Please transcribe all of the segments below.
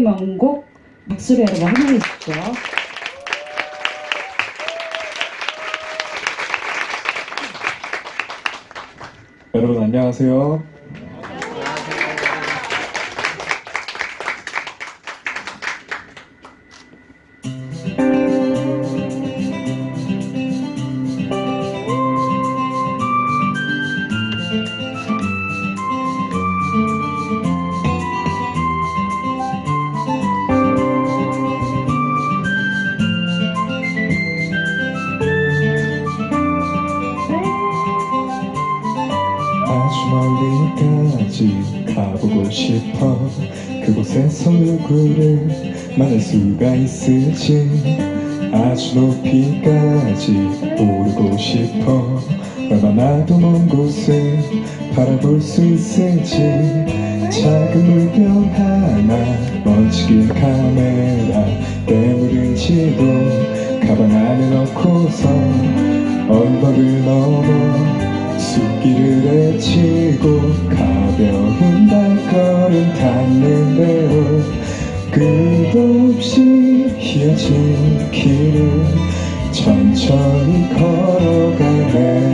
명곡 박수로 여러분 환영해 주십시오. 여러분 안녕하세요. 아주 멀리까지 가보고 싶어. 그곳에서 누구를 만날 수가 있을지. 아주 높이까지 오르고 싶어. 얼마나도 먼 곳을 바라볼 수 있을지. 작은 물병 하나, 먼지길 카메라 때문인지도 가방 안에 넣고서 언덕을 넘어 숲길을 헤치고 가벼운 발걸음 닿는 대로 끝없이 휘어진 길을 천천히 걸어가네.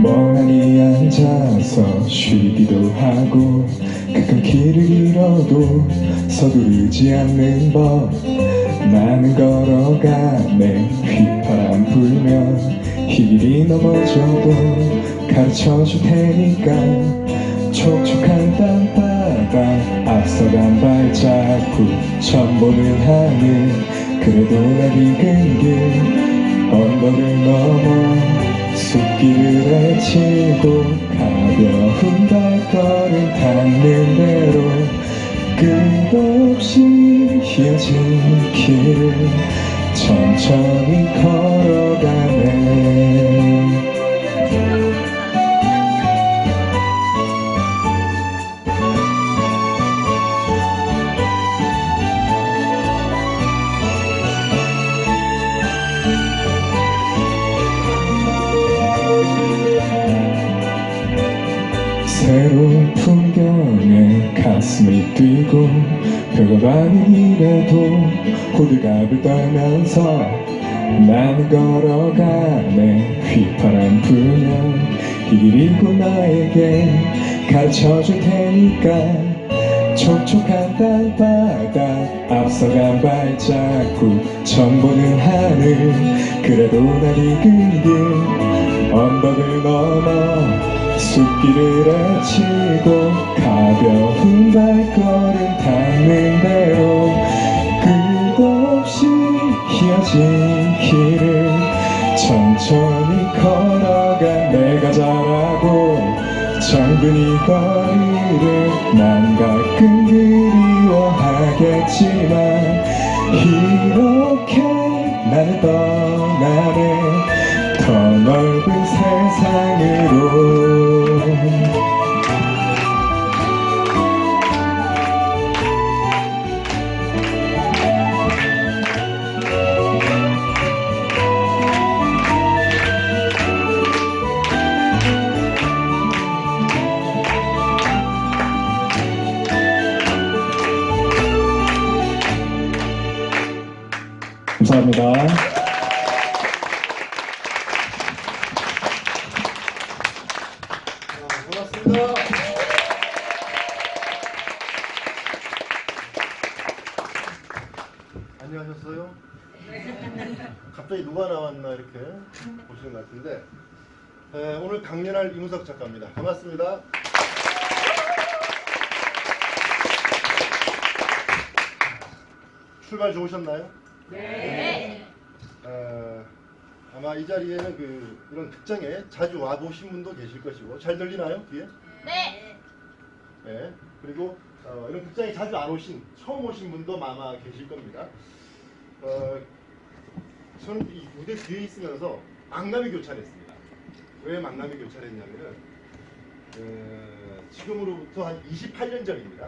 멍하니 앉아서 쉬기도 하고 가끔 길을 잃어도 서두르지 않는 법. 나는 걸어가네. 휘파람 불면 힐이 넘어져도 가르쳐줄 테니까. 촉촉한 땅바닥 앞서간 발자국 처음 보는 하늘. 그래도 날 익은 길 언덕을 넘어 숲길을 헤치고 가벼운 발걸음 닿는 대로 끝없이 휘어진 길을 천천히 걸어가네. 새로운 풍경에 가슴이 뛰고 별거 아닌 일에도 호들갑을 떨면서 나는 걸어가네. 휘파람 불면 이 길이고 나에게 가르쳐줄 테니까. 촉촉한 땅바닥 앞서간 발자국 처음 보는 하늘. 그래도 날 익은 길 언덕을 넘어 숲길을 헤치고 가벼운 발걸음 닿는 대로 끝없이 휘어진 길을 천천히 걸어가. 내가 잘하고 정든 이 거리를 난 가끔 그리워하겠지만 이렇게 나를 떠나네. 더 넓은 세상으로. 감사합니다. 고맙습니다. 안녕하셨어요? 갑자기 누가 나왔나 이렇게 보시는 것 같은데, 오늘 강연할 이문석 작가입니다. 반갑습니다. 출발 좋으셨나요? 네. 아마 이 자리에는 이런 극장에 자주 와보신 분도 계실 것이고. 잘 들리나요? 뒤에? 네. 네. 그리고 이런 극장에 자주 안 오신, 처음 오신 분도 아마 계실 겁니다. 저는 이 무대 뒤에 있으면서 망나니 교차했습니다. 왜 망나니 교차했냐면은 지금으로부터 한 28년 전입니다.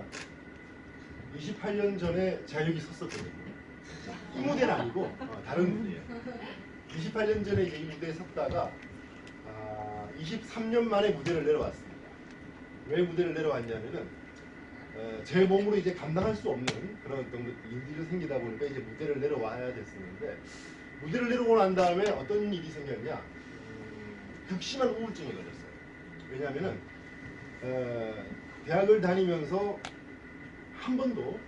28년 전에 제가 여기 섰었거든요. 이 무대는 아니고 다른 무대예요. 28년 전에 이제 이 무대에 섰다가 23년 만에 무대를 내려왔습니다. 왜 무대를 내려왔냐면은 제 몸으로 이제 감당할 수 없는 그런 어떤 일들이 생기다 보니까 이제 무대를 내려와야 됐었는데, 무대를 내려오고 난 다음에 어떤 일이 생겼냐, 극심한 우울증이 걸렸어요. 왜냐하면은 대학을 다니면서 한 번도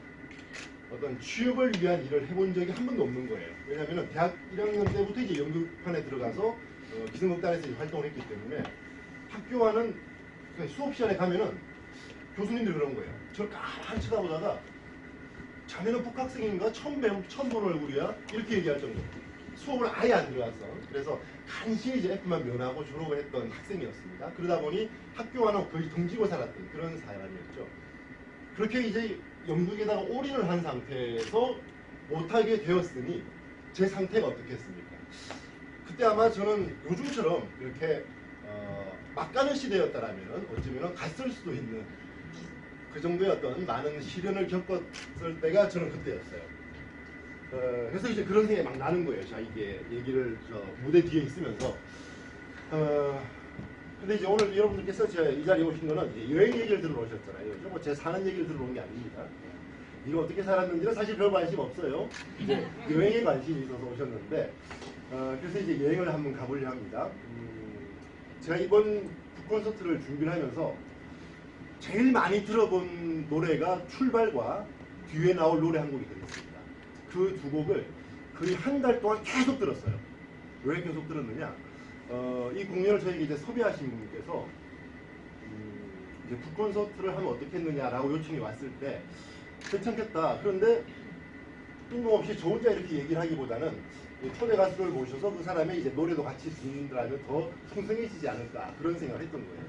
어떤 취업을 위한 일을 해본 적이 한 번도 없는 거예요. 왜냐하면 대학 1학년 때부터 이제 연극판에 들어가서 기성극단에서 활동을 했기 때문에 학교와는 수업 시간에 가면은 교수님들이 그런 거예요. 저를 가만히 쳐다보다가 자네는 북학생인가? 처음 본 얼굴이야? 이렇게 얘기할 정도로 수업을 아예 안 들어갔어. 그래서 간신히 이제 F만 면하고 졸업을 했던 학생이었습니다. 그러다 보니 학교와는 거의 등지고 살았던 그런 사람이었죠. 그렇게 이제 연극에다가 올인을 한 상태에서 못하게 되었으니 제 상태가 어떻겠습니까? 그때 아마 저는 요즘처럼 이렇게 막 가는 시대였다라면 어쩌면 갔을 수도 있는 그 정도의 어떤 많은 시련을 겪었을 때가 저는 그때였어요. 그래서 이제 그런 생각이 막 나는 거예요. 자, 이게 얘기를 무대 뒤에 있으면서. 근데 이제 오늘 여러분들께서 제가 이 자리에 오신 거는 여행 얘기를 들으러 오셨잖아요. 뭐 제 사는 얘기를 들으러 온 게 아닙니다. 이거 어떻게 살았는지는 사실 별 관심 없어요. 이제 여행에 관심이 있어서 오셨는데, 그래서 이제 여행을 한번 가보려 합니다. 제가 이번 북콘서트를 준비를 하면서 제일 많이 들어본 노래가 출발과 뒤에 나올 노래 한 곡이 들었습니다. 그 두 곡을 거의 한 달 동안 계속 들었어요. 왜 계속 들었느냐? 이 공연을 저에게 이제 섭외하신 분께서 이제 북콘서트를 하면 어떻겠느냐라고 요청이 왔을 때 괜찮겠다. 그런데 뜬금없이 저 혼자 이렇게 얘기를 하기보다는 초대 가수를 모셔서 그 사람의 이제 노래도 같이 듣는다면 더 풍성해지지 않을까, 그런 생각을 했던 거예요.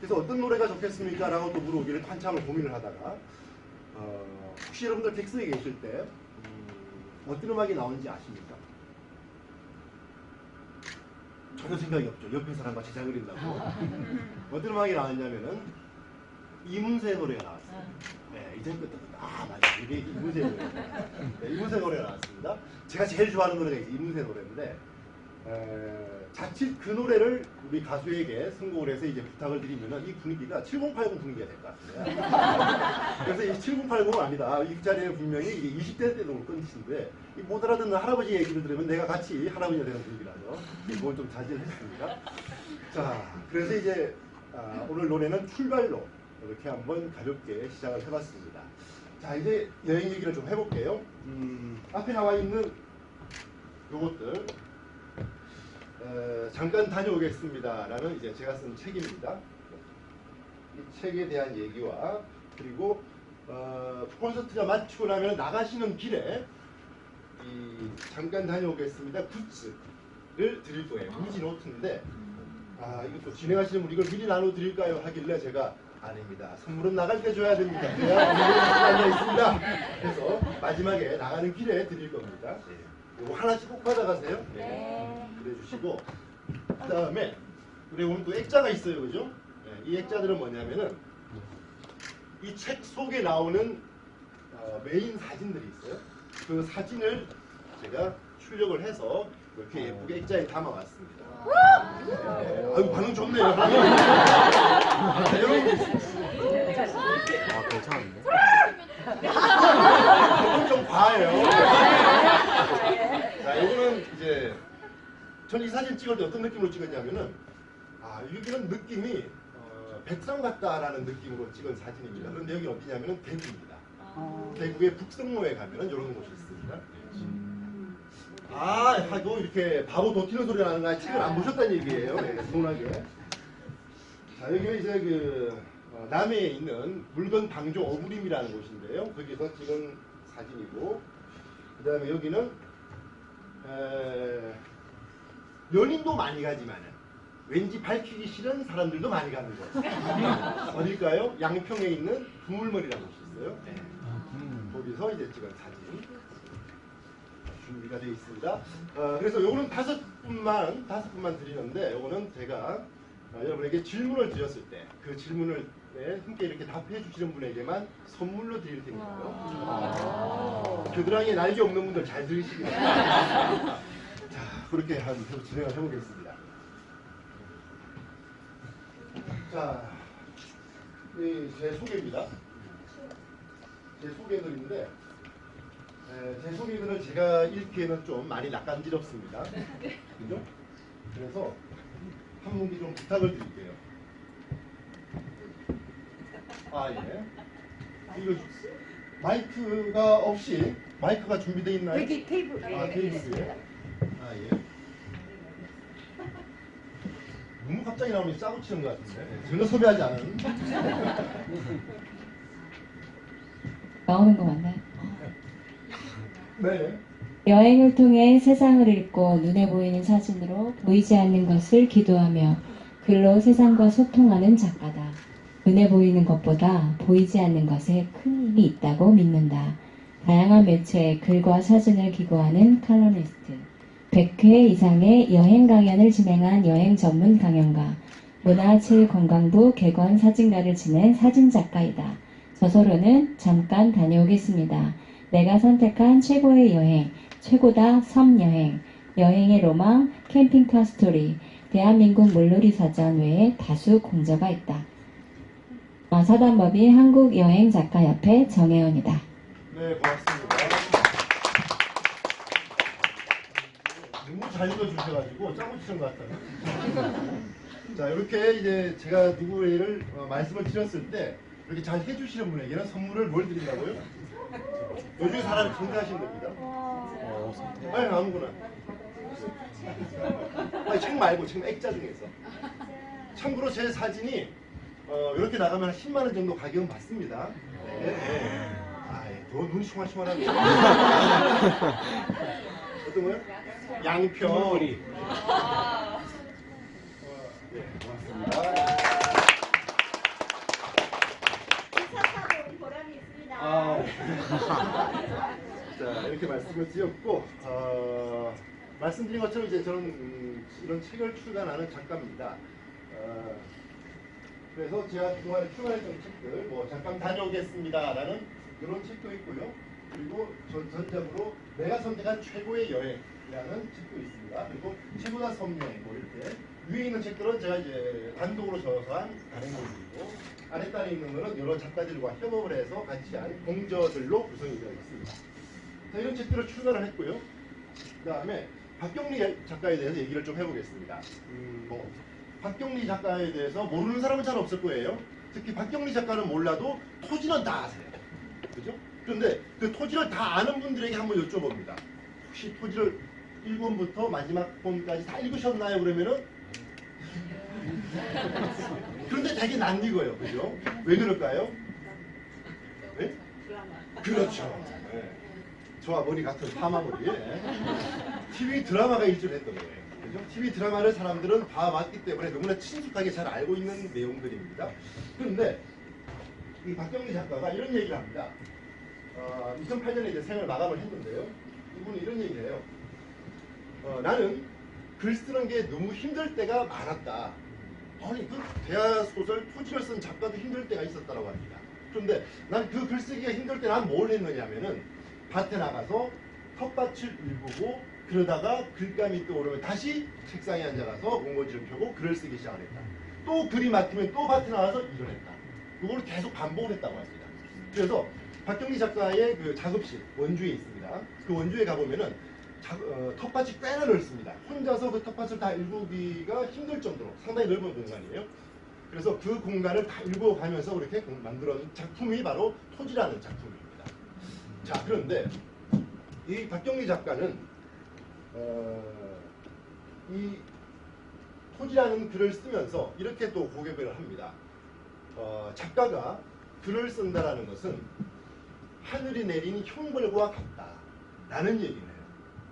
그래서 어떤 노래가 좋겠습니까? 라고 또 물어보기를 한참을 고민을 하다가 혹시 여러분들 객석에 계실 때 어떤 음악이 나오는지 아십니까? 전혀 생각이 없죠. 옆에 사람과 제작을 한다고. 어떤 음악이 나왔냐면은 이문세의 노래가 나왔어요. 네, 이제 맞아. 이게 이문세의 노래. 네, 이문세 노래가 나왔습니다. 제가 제일 좋아하는 노래가 이문세 노래인데, 자칫 그 노래를 우리 가수에게 선곡을 해서 이제 부탁을 드리면은 이 분위기가 7080 분위기가 될 것 같아요. 그래서 이 7080은 아니다. 이 자리에 분명히 이게 20대 때도 올 건데, 못 알아듣는 할아버지 얘기를 들으면 내가 같이 할아버지가 되는 분위기라죠. 이건 좀 자제를 했습니다. 자, 그래서 이제 오늘 노래는 출발로 이렇게 한번 가볍게 시작을 해봤습니다. 자, 이제 여행 얘기를 좀 해볼게요. 앞에 나와 있는 요것들 잠깐 다녀오겠습니다 라는 이제 제가 쓴 책입니다. 이 책에 대한 얘기와, 그리고 콘서트가 마치고 나면 나가시는 길에 이 잠깐 다녀오겠습니다 굿즈를 드릴 거예요. 이지 노트인데, 이것도 진행하시는 분 이걸 미리 나눠드릴까요? 하길래 제가 아닙니다. 선물은 나갈 때 줘야 됩니다. 그래야 앉아 있습니다. 그래서 마지막에 나가는 길에 드릴 겁니다. 네. 이거 하나씩 꼭 받아가세요. 네. 그래 주시고, 그 다음에 우리 오늘 또 액자가 있어요, 그죠? 네. 이 액자들은 뭐냐면은 이 책 속에 나오는 메인 사진들이 있어요. 그 사진을 제가 출력을 해서 이렇게 예쁘게 액자에 담아왔습니다. 네. 아유, 반응 좋네요. 괜찮은데? 이건 좀 과해요. 자, 이거는 이제 저는 이 사진 찍을 때 어떤 느낌으로 찍었냐면은, 여기는 느낌이 백상 같다라는 느낌으로 찍은 사진입니다. 그런데 여기 어디냐면은 대구입니다. 대구의 북성로에 가면은 이런 곳이 있습니다. 하고 이렇게 바보 도튀는 소리가 나는 거 책을 안 보셨다는 얘기예요. 네, 서운하게. 자, 여기는 이제 그 남해에 있는 물건 방조 어부림이라는 곳인데요. 거기서 찍은 사진이고, 그 다음에 여기는 연인도 많이 가지만은 왠지 밝히기 싫은 사람들도 많이 가는 곳. 어딜까요? 양평에 있는 두물머리라는 곳이 있어요. 네. 거기서 이제 찍은 사진 준비가 되어 있습니다. 그래서 요거는 다섯 분만 드리는데, 요거는 제가 여러분에게 질문을 드렸을 때 그 질문을 함께 이렇게 답해 주시는 분에게만 선물로 드릴 테니까요. 겨드랑이에 날개 없는 분들 잘 들으시기 바랍니다. 자, 그렇게 진행을 해보겠습니다. 자, 제 소개입니다. 제 소개글인데, 제 소개글을 제가 읽기에는 좀 많이 낯간지럽습니다. 그죠? 그래서 한 분께 좀 부탁을 드릴게요. 아, 예. 이거 마이크가 없이, 마이크가 준비되어 있나요? 여기 테이블. 아, 테이블에. 아, 예. 너무 갑자기 나오니 짜고 치는 것 같은데. 전혀 섭외하지 않은. 나오는 거 맞나요? 네. 여행을 통해 세상을 읽고 눈에 보이는 사진으로 보이지 않는 것을 기도하며 글로 세상과 소통하는 작가다. 눈에 보이는 것보다 보이지 않는 것에 큰 힘이 있다고 믿는다. 다양한 매체의 글과 사진을 기고하는 칼럼니스트. 100회 이상의 여행 강연을 진행한 여행 전문 강연가. 문화체육관광부 객원 사진가를 지낸 사진작가이다. 저서로는 잠깐 다녀오겠습니다. 내가 선택한 최고의 여행, 최고다 섬 여행, 여행의 로망, 캠핑카 스토리, 대한민국 물놀이 사전 외에 다수 공저가 있다. 사단법인 한국여행작가협회 정혜원이다. 네, 고맙습니다. 너무 잘 읽어주셔가지고 짜고 치는 것 같아요. 자, 이렇게 이제 제가 누구를 말씀을 드렸을 때 이렇게 잘 해주시는 분에게는 선물을 뭘 드린다고요? 요즘에 사람이 선택하시면 됩니다. 아니, 아무거나. 아니, 책 말고 지금 액자 중에서. 참고로 제 사진이 이렇게 나가면 10만 원 정도 가격은 받습니다. 네. 네. 아, 더 눈이 숭얼숭얼하네. 어떤 거요? 양평. 네, 고맙습니다. 자, 이렇게 말씀을 드렸고, 말씀드린 것처럼 이제 저는 이런 책을 출간하는 작가입니다. 그래서 제가 그동안에 출간했던 책들, 뭐 잠깐 다녀오겠습니다라는 그런 책도 있고요. 그리고 전적으로 내가 선택한 최고의 여행이라는 책도 있습니다. 그리고 최고다 섬여행 뭐 이렇게 위에 있는 책들은 제가 이제 단독으로 저서한 단행본이고 아랫단에 있는 거는 여러 작가들과 협업을 해서 같이 한 공저들로 구성이 되어 있습니다. 자, 이런 책들을 출간을 했고요. 그 다음에 박경리 작가에 대해서 얘기를 좀 해보겠습니다. 박경리 작가에 대해서 모르는 사람은 잘 없을 거예요. 특히 박경리 작가는 몰라도 토지는 다 아세요. 그죠? 그런데 그 토지를 다 아는 분들에게 한번 여쭤봅니다. 혹시 토지를 1권부터 마지막 권까지 다 읽으셨나요? 그러면은 그런데 되게 낯익어요. 그죠? 왜 그럴까요? 네? 그렇죠. 네. 저와 머리 같은 파마머리에 TV 드라마가 일조했던 거예요. 그죠? TV 드라마를 사람들은 봐왔기 때문에 너무나 친숙하게 잘 알고 있는 내용들입니다. 그런데 이 박경리 작가가 이런 얘기를 합니다. 2008년에 이제 생을 마감을 했는데요. 이분은 이런 얘기를 해요. 나는 글 쓰는 게 너무 힘들 때가 많았다. 아니, 그 대하소설 토지를 쓴 작가도 힘들 때가 있었다고 합니다. 그런데 난 그 글쓰기가 힘들 때 난 뭘 했느냐면은 밭에 나가서 텃밭을 일구고 그러다가 글감이 떠오르면 다시 책상에 앉아가서 공고지를 펴고 글을 쓰기 시작했다. 또 글이 막히면 또 밭에 나가서 일을 했다. 그걸 계속 반복을 했다고 합니다. 그래서 박경리 작가의 그 작업실 원주에 있습니다. 그 원주에 가보면은 텃밭이 꽤나 넓습니다. 혼자서 그 텃밭을 다 일구기가 힘들 정도로 상당히 넓은 공간이에요. 그래서 그 공간을 다 일구어가면서 그렇게 만들어진 작품이 바로 토지라는 작품입니다. 자, 그런데 이 박경리 작가는 이 토지라는 글을 쓰면서 이렇게 또 고백을 합니다. 작가가 글을 쓴다라는 것은 하늘이 내린 형벌과 같다 라는 얘기네요.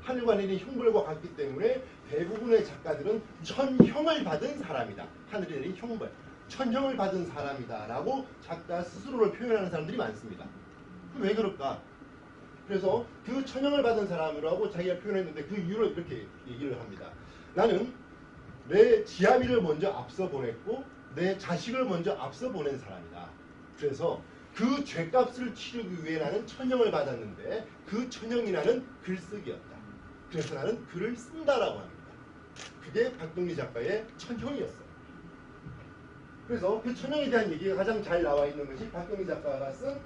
하늘과 내린 형벌과 같기 때문에 대부분의 작가들은 천형을 받은 사람이다. 하늘이 내린 형벌, 천형을 받은 사람이다 라고 작가 스스로를 표현하는 사람들이 많습니다. 왜 그럴까? 그래서 그 천형을 받은 사람이라고 자기가 표현했는데 그 이유를 이렇게 얘기를 합니다. 나는 내 지아비를 먼저 앞서 보냈고 내 자식을 먼저 앞서 보낸 사람이다. 그래서 그 죄값을 치르기 위해 나는 천형을 받았는데 그 천형이 나는 글쓰기였다. 그래서 나는 글을 쓴다라고 합니다. 그게 박동리 작가의 천형이었어요. 그래서 그 천형에 대한 얘기가 가장 잘 나와 있는 것이 박동리 작가가 쓴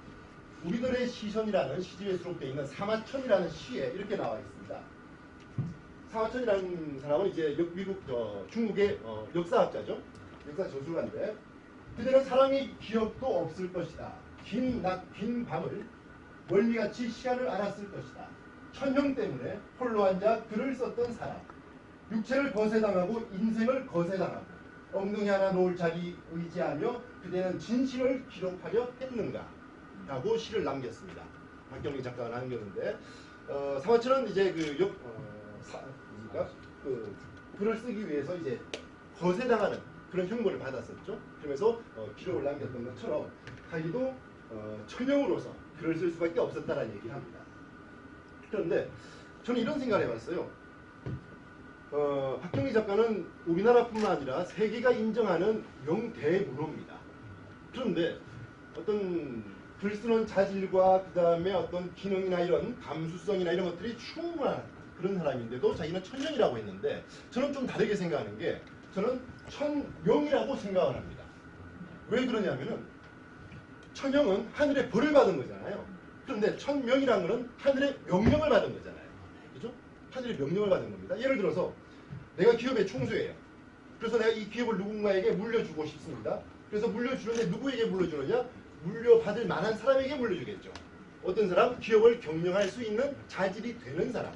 우리들의 시선이라는 시집에 수록되어 있는 사마천이라는 시에 이렇게 나와 있습니다. 사마천이라는 사람은 이제 미국 중국의 역사학자죠. 역사 저술가인데 그대는 사람이 기억도 없을 것이다. 긴 낮, 긴 밤을 멀미같이 시간을 알았을 것이다. 천형 때문에 홀로 앉아 글을 썼던 사람. 육체를 거세당하고 인생을 거세당하고 엉덩이 하나 놓을 자리 의지하며 그대는 진실을 기록하려 했는가? 라고 시를 남겼습니다. 박경리 작가가 남겼는데 사마천은 이제 글을 쓰기 위해서 이제 거세당하는 그런 형벌을 받았었죠. 그러면서 기록을 남겼던 것처럼 자기도 천형으로서 글을 쓸 수밖에 없었다라는 얘기를 합니다. 그런데 저는 이런 생각을 해봤어요. 박경리 작가는 우리나라뿐만 아니라 세계가 인정하는 명대문호입니다. 그런데 어떤 글 쓰는 자질과 그 다음에 어떤 기능이나 이런 감수성이나 이런 것들이 충분한 그런 사람인데도 자기는 천명이라고 했는데 저는 좀 다르게 생각하는 게 저는 천명이라고 생각을 합니다. 왜 그러냐면은 천명은 하늘의 벌을 받은 거잖아요. 그런데 천명이라는 것은 하늘의 명령을 받은 거잖아요. 그죠? 하늘의 명령을 받은 겁니다. 예를 들어서 내가 기업의 총수예요. 그래서 내가 이 기업을 누군가에게 물려주고 싶습니다. 그래서 물려주는데 누구에게 물려주느냐? 물려받을 만한 사람에게 물려주겠죠. 어떤 사람? 기업을 경영할 수 있는 자질이 되는 사람.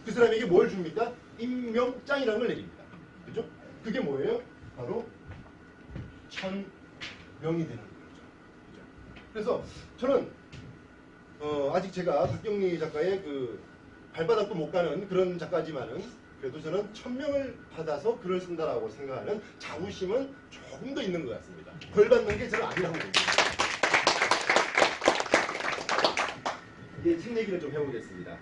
그 사람에게 뭘 줍니까? 임명장이라는 걸 내립니다. 그죠? 그게 뭐예요? 바로 천명이 되는 거죠. 그죠? 그래서 저는 아직 제가 박경리 작가의 그 발바닥도 못 가는 그런 작가지만은 그래도 저는 천명을 받아서 글을 쓴다라고 생각하는 자부심은 조금 더 있는 것 같습니다. 벌 받는 게 저는 아니라고 봅니다. 이제 책 얘기를 좀 해보겠습니다.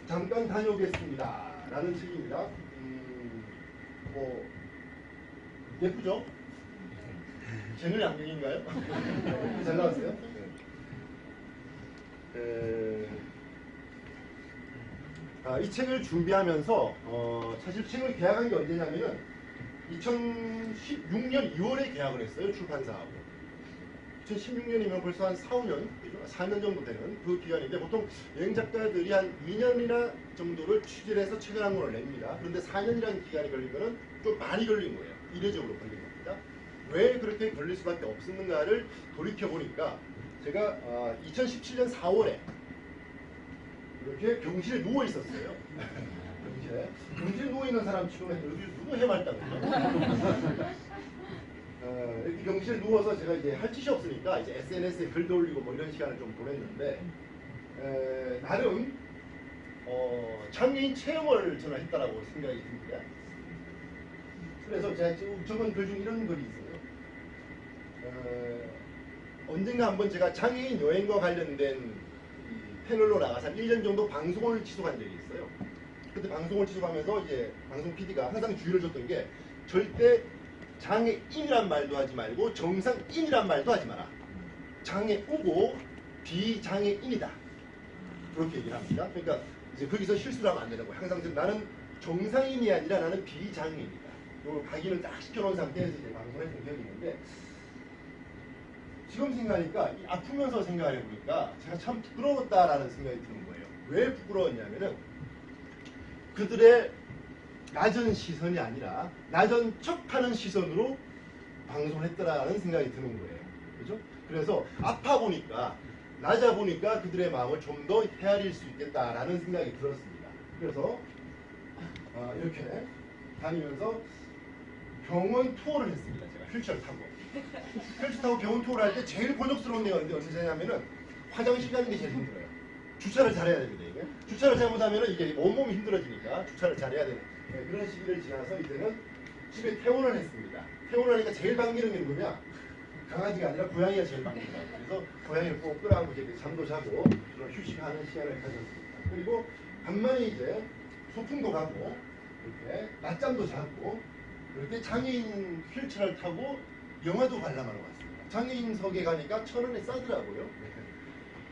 잠깐 다녀오겠습니다. 라는 책입니다. 뭐 예쁘죠? 쟤는 양갱인가요? 잘 나왔어요? 이 책을 준비하면서 사실 책을 계약한 게 언제냐면은 2016년 2월에 계약을 했어요. 출판사하고. 2016년이면 벌써 한 4, 5년, 4년 정도 되는 그 기간인데 보통 여행 작가들이 한 2년이나 정도를 취재를 해서 책을 한 권을 냅니다. 그런데 4년이라는 기간이 걸린 거는 좀 많이 걸린 거예요. 이례적으로 걸린 겁니다. 왜 그렇게 걸릴 수밖에 없었는가를 돌이켜보니까 제가 2017년 4월에 이렇게 병실에 누워 있었어요. 병실에 누워 있는 사람 치고는 여기 누구 해맑다고 이렇게 병실에 누워서 제가 이제 할 짓이 없으니까 이제 SNS에 글도 올리고 뭐 이런 시간을 좀 보냈는데 나름 장애인 체험을 저는 했다라고 생각이 듭니다. 그래서 제가 지금 적은 글 중 이런 글이 있어요. 언젠가 한번 제가 장애인 여행과 관련된 패널로 나가서 한 1년 정도 방송을 지속한 적이 있어요. 그때 방송을 지속하면서 이제 방송 PD가 항상 주의를 줬던 게 절대 장애인이란 말도 하지 말고 정상인이란 말도 하지 마라. 장애우고 비장애인이다. 그렇게 얘기를 합니다. 그러니까 이제 거기서 실수를 하면 안 되는 거예요. 항상 나는 정상인이 아니라 나는 비장애인이다. 이걸 각인을 딱 시켜놓은 상태에서 이제 방송했던 기억이 있는데 지금 생각하니까 아프면서 생각을 해보니까 제가 참 부끄러웠다라는 생각이 드는 거예요. 왜 부끄러웠냐면은 그들의 낮은 시선이 아니라 낮은 척하는 시선으로 방송을 했더라는 생각이 드는 거예요. 그죠? 그래서 아파 보니까 낮아 보니까 그들의 마음을 좀 더 헤아릴 수 있겠다라는 생각이 들었습니다. 그래서 이렇게 다니면서 병원 투어를 했습니다. 제가 휠체어를 타고. 휠체어 타고 병원 투어를 할 때 제일 곤욕스러운 데가 언제냐면은 화장실 가는 게 제일 힘들어요. 주차를 잘해야 됩니다. 이게. 주차를 잘못하면은 이게 온몸이 힘들어지니까 주차를 잘해야 되는 그런 시기를 지나서 이제는 집에 퇴원을 했습니다. 퇴원을 하니까 제일 반기는 게 누구냐? 강아지가 아니라 고양이가 제일 반깁니다. 그래서 고양이를 꼭 끌어안고 이제 잠도 자고 그런 휴식하는 시간을 가졌습니다. 그리고 간만에 이제 소풍도 가고 이렇게 낮잠도 자고 이렇게 장애인 휠체어를 타고 영화도 관람하러 왔습니다. 장애인석에 가니까 1,000원에 싸더라고요. 네.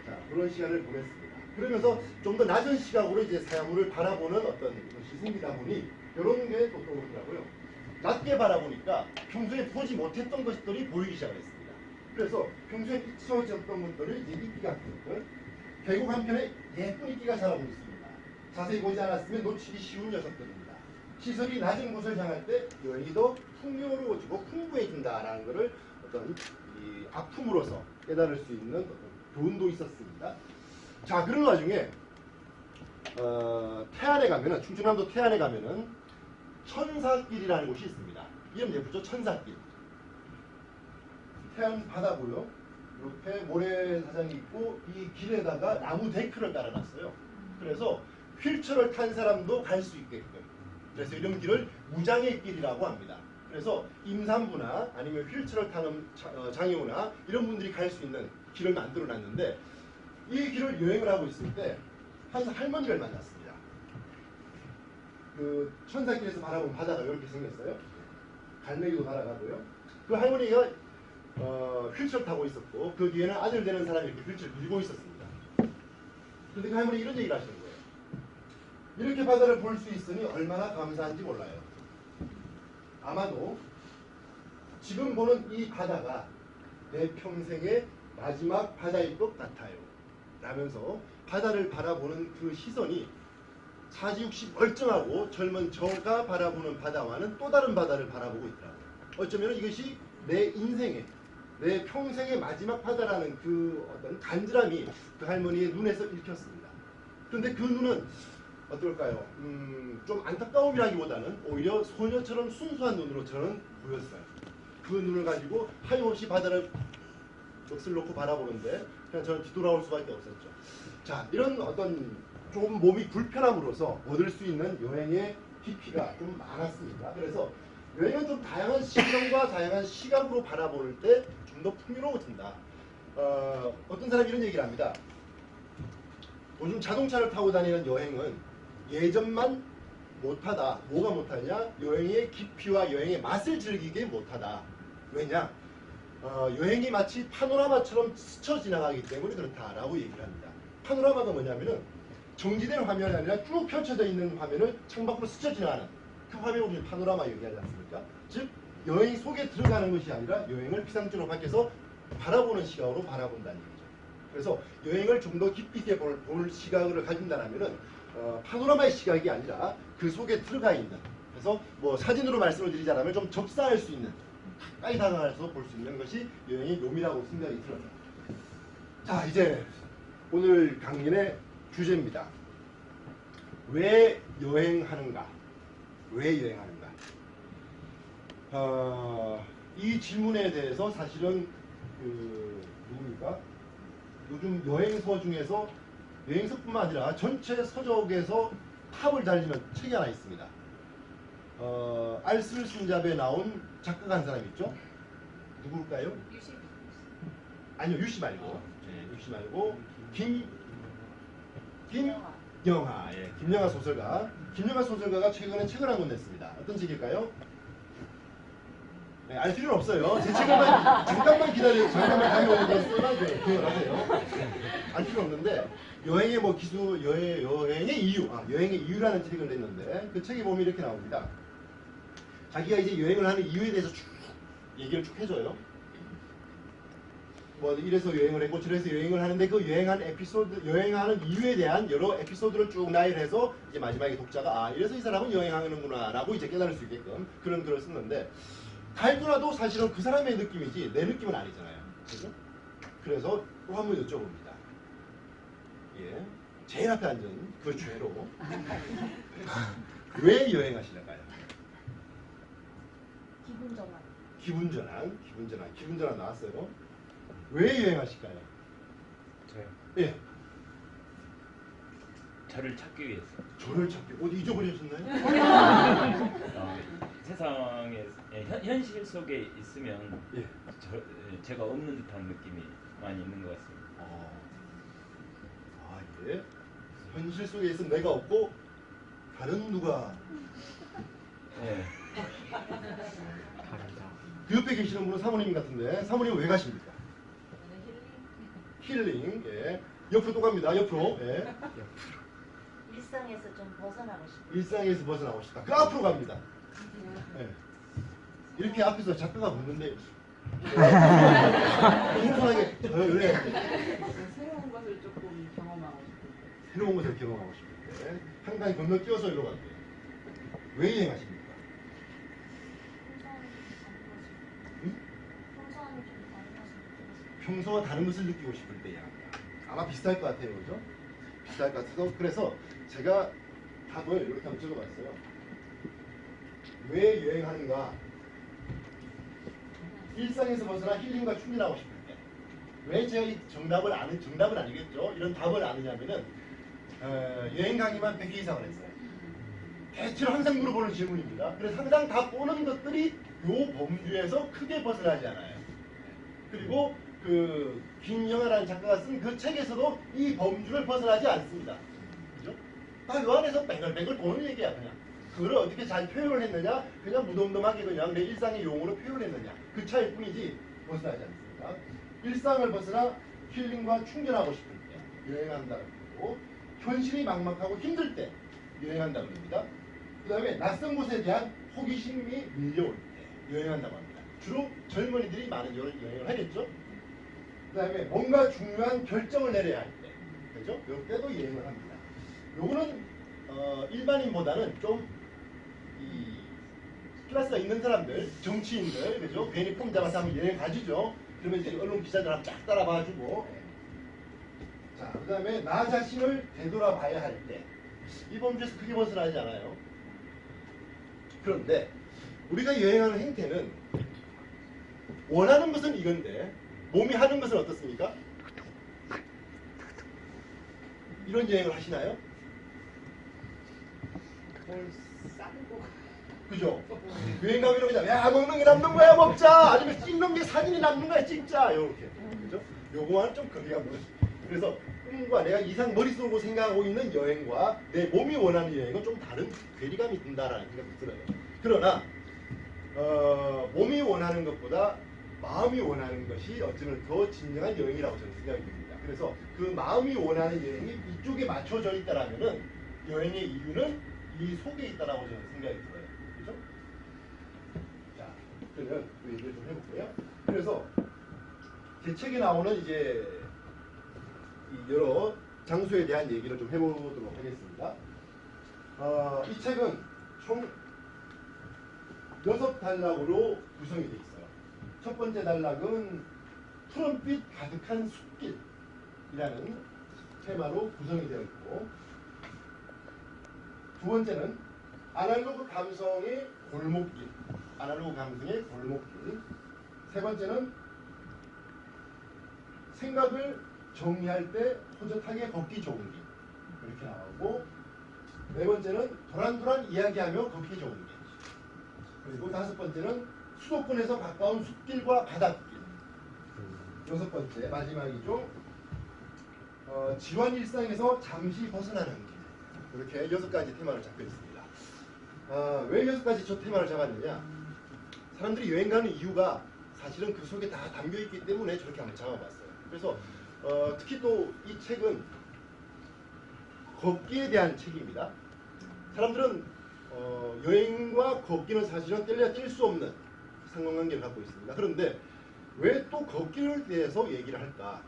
자, 그런 시간을 보냈습니다. 그러면서 좀 더 낮은 시각으로 이제 사물을 바라보는 어떤 것이 생기다 보니 이런 게 또 떠오르더라고요. 낮게 바라보니까 평소에 보지 못했던 것들이 보이기 시작했습니다. 그래서 평소에 잊혀졌던 것들을 이제 이끼가 끄는 계곡 한편에 예쁜 이끼가 자라고 있습니다. 자세히 보지 않았으면 놓치기 쉬운 녀석들입니다. 시설이 낮은 곳을 향할 때 여행이 더 풍요로워지고 풍부해진다라는 것을 어떤 이 아픔으로서 깨달을 수 있는 어떤 교훈도 있었습니다. 자, 그런 와중에 태안에 가면은, 충청남도 태안에 가면은 천사길이라는 곳이 있습니다. 이름 예쁘죠? 천사길. 태안 바다고요. 옆에 모래사장이 있고 이 길에다가 나무 데크를 깔아놨어요. 그래서 휠체어를 탄 사람도 갈 수 있게끔. 그래서 이런 길을 무장의 길이라고 합니다. 그래서 임산부나 아니면 휠체어를 타는 장애우나 이런 분들이 갈 수 있는 길을 만들어놨는데 이 길을 여행을 하고 있을 때 한 할머니를 만났습니다. 그 천사길에서 바라본 바다가 이렇게 생겼어요. 갈매기도 날아가고요. 그 할머니가 휠체어 타고 있었고 그 뒤에는 아들 되는 사람이 이렇게 휠체어를 밀고 있었습니다. 그런데 그 할머니 이런 얘기를 하시는 거예요. 이렇게 바다를 볼 수 있으니 얼마나 감사한지 몰라요. 아마도 지금 보는 이 바다가 내 평생의 마지막 바다일 것 같아요. 라면서 바다를 바라보는 그 시선이 사지육시 멀쩡하고 젊은 저가 바라보는 바다와는 또 다른 바다를 바라보고 있더라고요. 어쩌면 이것이 내 인생의, 내 평생의 마지막 바다라는 그 어떤 간절함이 그 할머니의 눈에서 읽혔습니다. 그런데 그 눈은 어떨까요? 좀 안타까움이라기보다는 오히려 소녀처럼 순수한 눈으로 저는 보였어요. 그 눈을 가지고 하염없이 바다를 넋을 놓고 바라보는데 그냥 저는 뒤돌아올 수밖에 없었죠. 자, 이런 어떤 좀 몸이 불편함으로써 얻을 수 있는 여행의 깊이가 좀 많았습니다. 그래서 여행은 좀 다양한 시선과 다양한 시각으로 바라볼 때 좀 더 풍요로워진다. 어떤 사람이 이런 얘기를 합니다. 요즘 자동차를 타고 다니는 여행은 예전만 못하다. 뭐가 못하냐? 여행의 깊이와 여행의 맛을 즐기게 못하다. 왜냐? 여행이 마치 파노라마처럼 스쳐 지나가기 때문에 그렇다라고 얘기를 합니다. 파노라마가 뭐냐면은 정지된 화면이 아니라 쭉 펼쳐져 있는 화면을 창밖으로 스쳐 지나가는 그 화면을 우리는 파노라마 얘기하지 않습니까? 즉 여행 속에 들어가는 것이 아니라 여행을 피상적으로 밖에서 바라보는 시각으로 바라본다는 얘기죠. 그래서 여행을 좀 더 깊이 있게 볼 시각을 가진다면은 파노라마의 시각이 아니라 그 속에 들어가 있는, 그래서 뭐 사진으로 말씀을 드리자면 좀 접사할 수 있는, 가까이 다가가서 볼 수 있는 것이 여행의 묘미라고 생각이 들어요. 자, 이제 오늘 강연의 주제입니다. 왜 여행하는가? 왜 여행하는가? 이 질문에 대해서 사실은 누굽니까? 요즘 여행서 중에서 여행서뿐만 아니라 전체 서적에서 탑을 달리는 책이 하나 있습니다. 알쓸 신잡에 나온 작가가 한 사람 있죠? 누굴까요? 유시. 아니요, 유시 말고. 네, 유시 말고 김영하. 예, 김영하 소설가. 김영하 소설가가 최근에 책을 한 권 냈습니다. 어떤 책일까요? 네, 알 필요는 없어요. 제 책을만 잠깐만 기다려요. 잠깐만 다녀오겠어요. 기억하세요. 알 필요 없는데 여행의 뭐 기수, 여행의 이유, 여행의 이유라는 책을 냈는데 그 책에 보면 이렇게 나옵니다. 자기가 이제 여행을 하는 이유에 대해서 쭉 얘기를 쭉 해줘요. 뭐 이래서 여행을 했고 저래서 여행을 하는데 그 여행한 에피소드, 여행하는 이유에 대한 여러 에피소드를 쭉 나열해서 이제 마지막에 독자가 이래서 이 사람은 여행하는구나라고 이제 깨달을 수 있게끔 그런 글을 썼는데 달도나도 사실은 그 사람의 느낌이지 내 느낌은 아니잖아요. 그죠? 그래서 또 한 번 여쭤봅니다. 예, 제일 앞에 앉은 그 죄로 왜 여행하시나요? 기분 전환 나왔어요. 왜 여행하실까요? 저요? 예. 저를 찾기 위해서. 저를 찾기. 어디 잊어버리셨나요? 세상에 현실 속에 있으면 예. 제가 없는 듯한 느낌이 많이 있는 것 같습니다. 예. 현실 속에 있으면 내가 없고 다른 누가 예. 그 옆에 계시는 분은 사모님 같은데 사모님은 왜 가십니까? 힐링. 예. 옆으로 또 갑니다. 옆으로. 예. 일상에서 좀 벗어나고 싶어요. 일상에서 벗어나고 싶다. 그 앞으로 갑니다. 예. 이렇게 앞에서 작가가 묻는데 공손하게 이래 새로운 것을 조금 경험하고 싶어요. 새로운 것을 경험하고 싶은데 한강 건너 뛰어서 일로 갈게요. 왜 여행하십니까? 평소와 다른 것을 느끼고 싶을 때 여행합니다. 아마 비슷할 것 같아요, 그죠? 비슷할 것 같아서 그래서 제가 답을 이렇게 한번 적어봤어요. 왜 여행하는가? 일상에서 벗어나 힐링과 충전하고 싶을 때. 왜 제가 이 정답은 아니겠죠? 이런 답을 아느냐면은 여행 강의만 100개 이상을 했어요. 대체로 항상 물어보는 질문입니다. 그래서 항상 다 보는 것들이 요 범주에서 크게 벗어나지 않아요. 그리고 그 김영하라는 작가가 쓴 그 책에서도 이 범주를 벗어나지 않습니다. 그죠? 다 요 안에서 뱅글뱅글 보는 얘기야 그냥. 그걸 어떻게 잘 표현을 했느냐, 그냥 무덤덤하게 그냥 내 일상의 용어로 표현했느냐, 그 차이일 뿐이지 벗어나지 않습니다. 일상을 벗어나 힐링과 충전하고 싶을 때 여행한다고 하고, 현실이 막막하고 힘들 때 여행한다고 합니다. 그 다음에 낯선 곳에 대한 호기심이 밀려올 때 여행한다고 합니다. 주로 젊은이들이 많은 여행을 하겠죠. 그 다음에 뭔가 중요한 결정을 내려야 할 때, 그죠? 이때도 여행을 합니다. 요거는 일반인보다는 좀 이 클래스가 있는 사람들, 정치인들, 그죠? 괜히 폼 잡아서 하면 여행 가주죠. 그러면 이제 언론 기자들 쫙 따라봐주고. 자, 그 다음에 나 자신을 되돌아봐야 할 때, 이 범주에서 크게 벗어나지 않아요. 그런데 우리가 여행하는 행태는 원하는 것은 이건데 몸이 하는 것은 어떻습니까? 이런 여행을 하시나요? 뭘 싸고 그죠? 여행 가면 그냥 야 먹는 게 남는 거야 먹자, 아니면 찍는 게 사진이 남는 거야 찍자, 이렇게. 그죠? 요거와는 좀 거리가 멀어요. 그래서 꿈과 내가 이상 머릿속으로 생각하고 있는 여행과 내 몸이 원하는 여행은 좀 다른 괴리감이 든다라는 생각이 들어요. 그러나 몸이 원하는 것보다 마음이 원하는 것이 어쩌면 더 진정한 여행이라고 저는 생각이 듭니다. 그래서 그 마음이 원하는 여행이 이쪽에 맞춰져 있다라면은 여행의 이유는 이 속에 있다라고 저는 생각이 들어요. 그죠? 자, 그러면 그 얘기를 좀 해볼게요. 그래서 제 책에 나오는 이제 이 여러 장소에 대한 얘기를 좀 해보도록 하겠습니다. 이 책은 총 6단락으로 구성이 되어 있어요. 첫 번째 단락은 푸른빛 가득한 숲길이라는 테마로 구성이 되어 있고, 두 번째는 아날로그 감성의 골목길, 세 번째는 생각을 정리할 때 호젓하게 걷기 좋은 길, 이렇게 나오고, 네 번째는 도란도란 이야기하며 걷기 좋은 길, 그리고 다섯 번째는 수도권에서 가까운 숲길과 바닷길, 여섯 번째 마지막이죠. 지루한 일상에서 잠시 벗어나는 길. 이렇게 6가지 테마를 잡혀 있습니다. 왜 6가지 저 테마를 잡았느냐? 사람들이 여행 가는 이유가 사실은 그 속에 다 담겨 있기 때문에 저렇게 한번 잡아봤어요. 그래서 특히 또 이 책은 걷기에 대한 책입니다. 사람들은 여행과 걷기는 사실은 뗄래야 뗄 수 없는 상관관계를 갖고 있습니다. 그런데 왜 또 걷기를 대해서 얘기를 할까?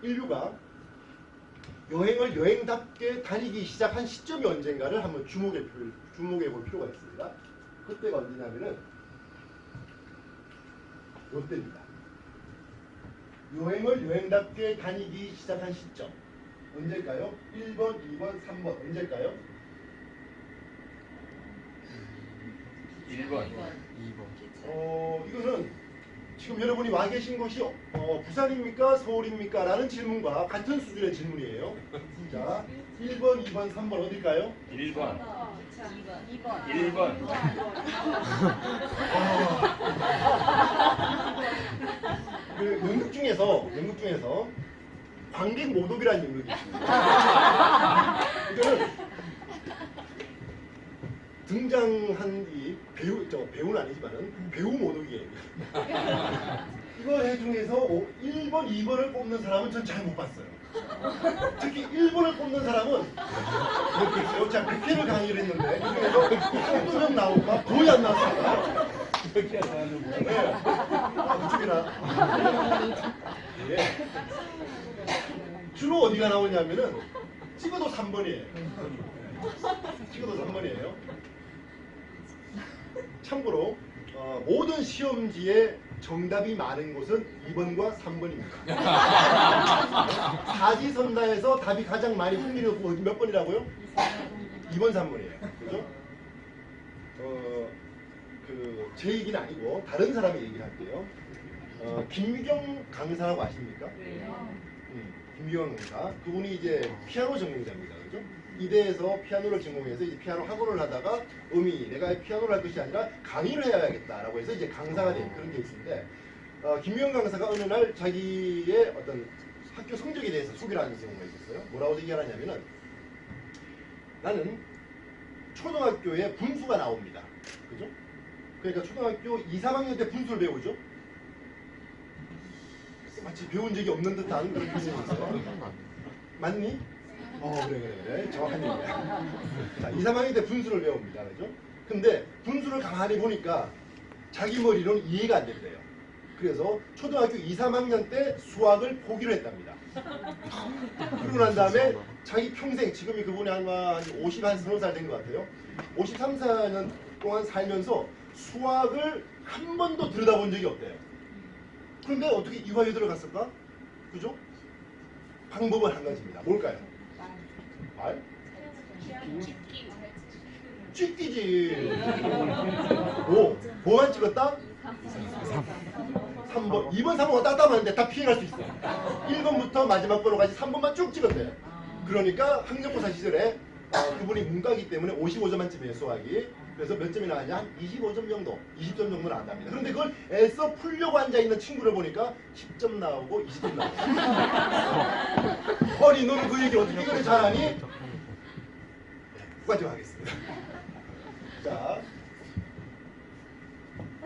인류가 여행을 여행답게 다니기 시작한 시점이 언젠가를 한번 주목해 볼 필요가 있습니다. 그때가 언제냐면은 이때입니다. 여행을 여행답게 다니기 시작한 시점 언제일까요? 1번, 2번, 3번 언제일까요? 1번. 이거는 지금 여러분이 와 계신 곳이 부산입니까? 서울입니까? 라는 질문과 같은 수준의 질문이에요. 자, 1번, 2번, 3번 어딜까요? 1번. 2번. 1번. 그 연극 중에서 관객 모독이라는 연극이 있습니다. 이거는 등장한 이 배우는 아니지만은 배우 모독이에요. 이거 중에서 1번, 2번을 뽑는 사람은 전 잘 못 봤어요. 특히 1번을 뽑는 사람은 모르겠어요. 제가 100회를 강의를 했는데 그중에서 한두 명 나올까? 거의 안 나왔습니다. 네. 그쪽이나. 네. 주로 어디가 나오냐면은 찍어도 3번이에요. 찍어도 3번이에요. 참고로 모든 시험지에 정답이 많은 곳은 2번과 3번입니다. 사지선다에서 답이 가장 많이 흥미로운 곳 몇 번이라고요? 2번, 3번이에요. 그죠? 제 얘기는 아니고 다른 사람의 얘기를 할게요. 김미경 강사라고 아십니까? 김미경 강사. 그분이 이제 피아노 전공자입니다. 그죠? 이대에서 피아노를 전공해서 이제 피아노 학원을 하다가 내가 피아노를 할 것이 아니라 강의를 해야겠다라고 해서 이제 강사가 된 그런 케이스인데, 김미경 강사가 어느 날 자기의 어떤 학교 성적에 대해서 소개를 하는 경우가 있었어요. 뭐라고 얘기하냐면은, 나는 초등학교에 분수가 나옵니다. 그죠? 그러니까 초등학교 2, 3학년 때 분수를 배우죠? 마치 배운 적이 없는 듯한 그런 표현이 있어요. 맞니? 그래. 정확한 얘기야. 자, 2, 3학년 때 분수를 배웁니다. 그죠? 근데 분수를 가만히 보니까 자기 머리로는 이해가 안 된대요. 그래서 초등학교 2, 3학년 때 수학을 포기를 했답니다. 그러고 난 다음에 자기 평생, 지금이 그분이 아마 53살 된 것 같아요. 53, 4년 동안 살면서 수학을 한 번도 들여다본 적이 없대요. 그런데 어떻게 이화여대를 갔을까? 그죠? 방법은 한 가지입니다. 뭘까요? 말? 찍기지. 뭐만 찍었다? 3번. 2번, 3번 왔다 갔다 하는데 다 피해갈 수 있어. 1번부터 마지막 번호까지 3번만 쭉 찍었대요. 그러니까 학력고사 시절에 그분이 문과이기 때문에 55점 만점이에요, 수학이. 그래서 몇 점이 나왔냐? 한 25점 정도, 20점 정도 나왔답니다. 그런데 그걸 애써 풀려고 앉아있는 친구를 보니까 10점 나오고 20점 나오고. 아니, 너는 그 얘기를 어떻게 그래 잘하니? 네, 여기까지 하겠습니다. 자,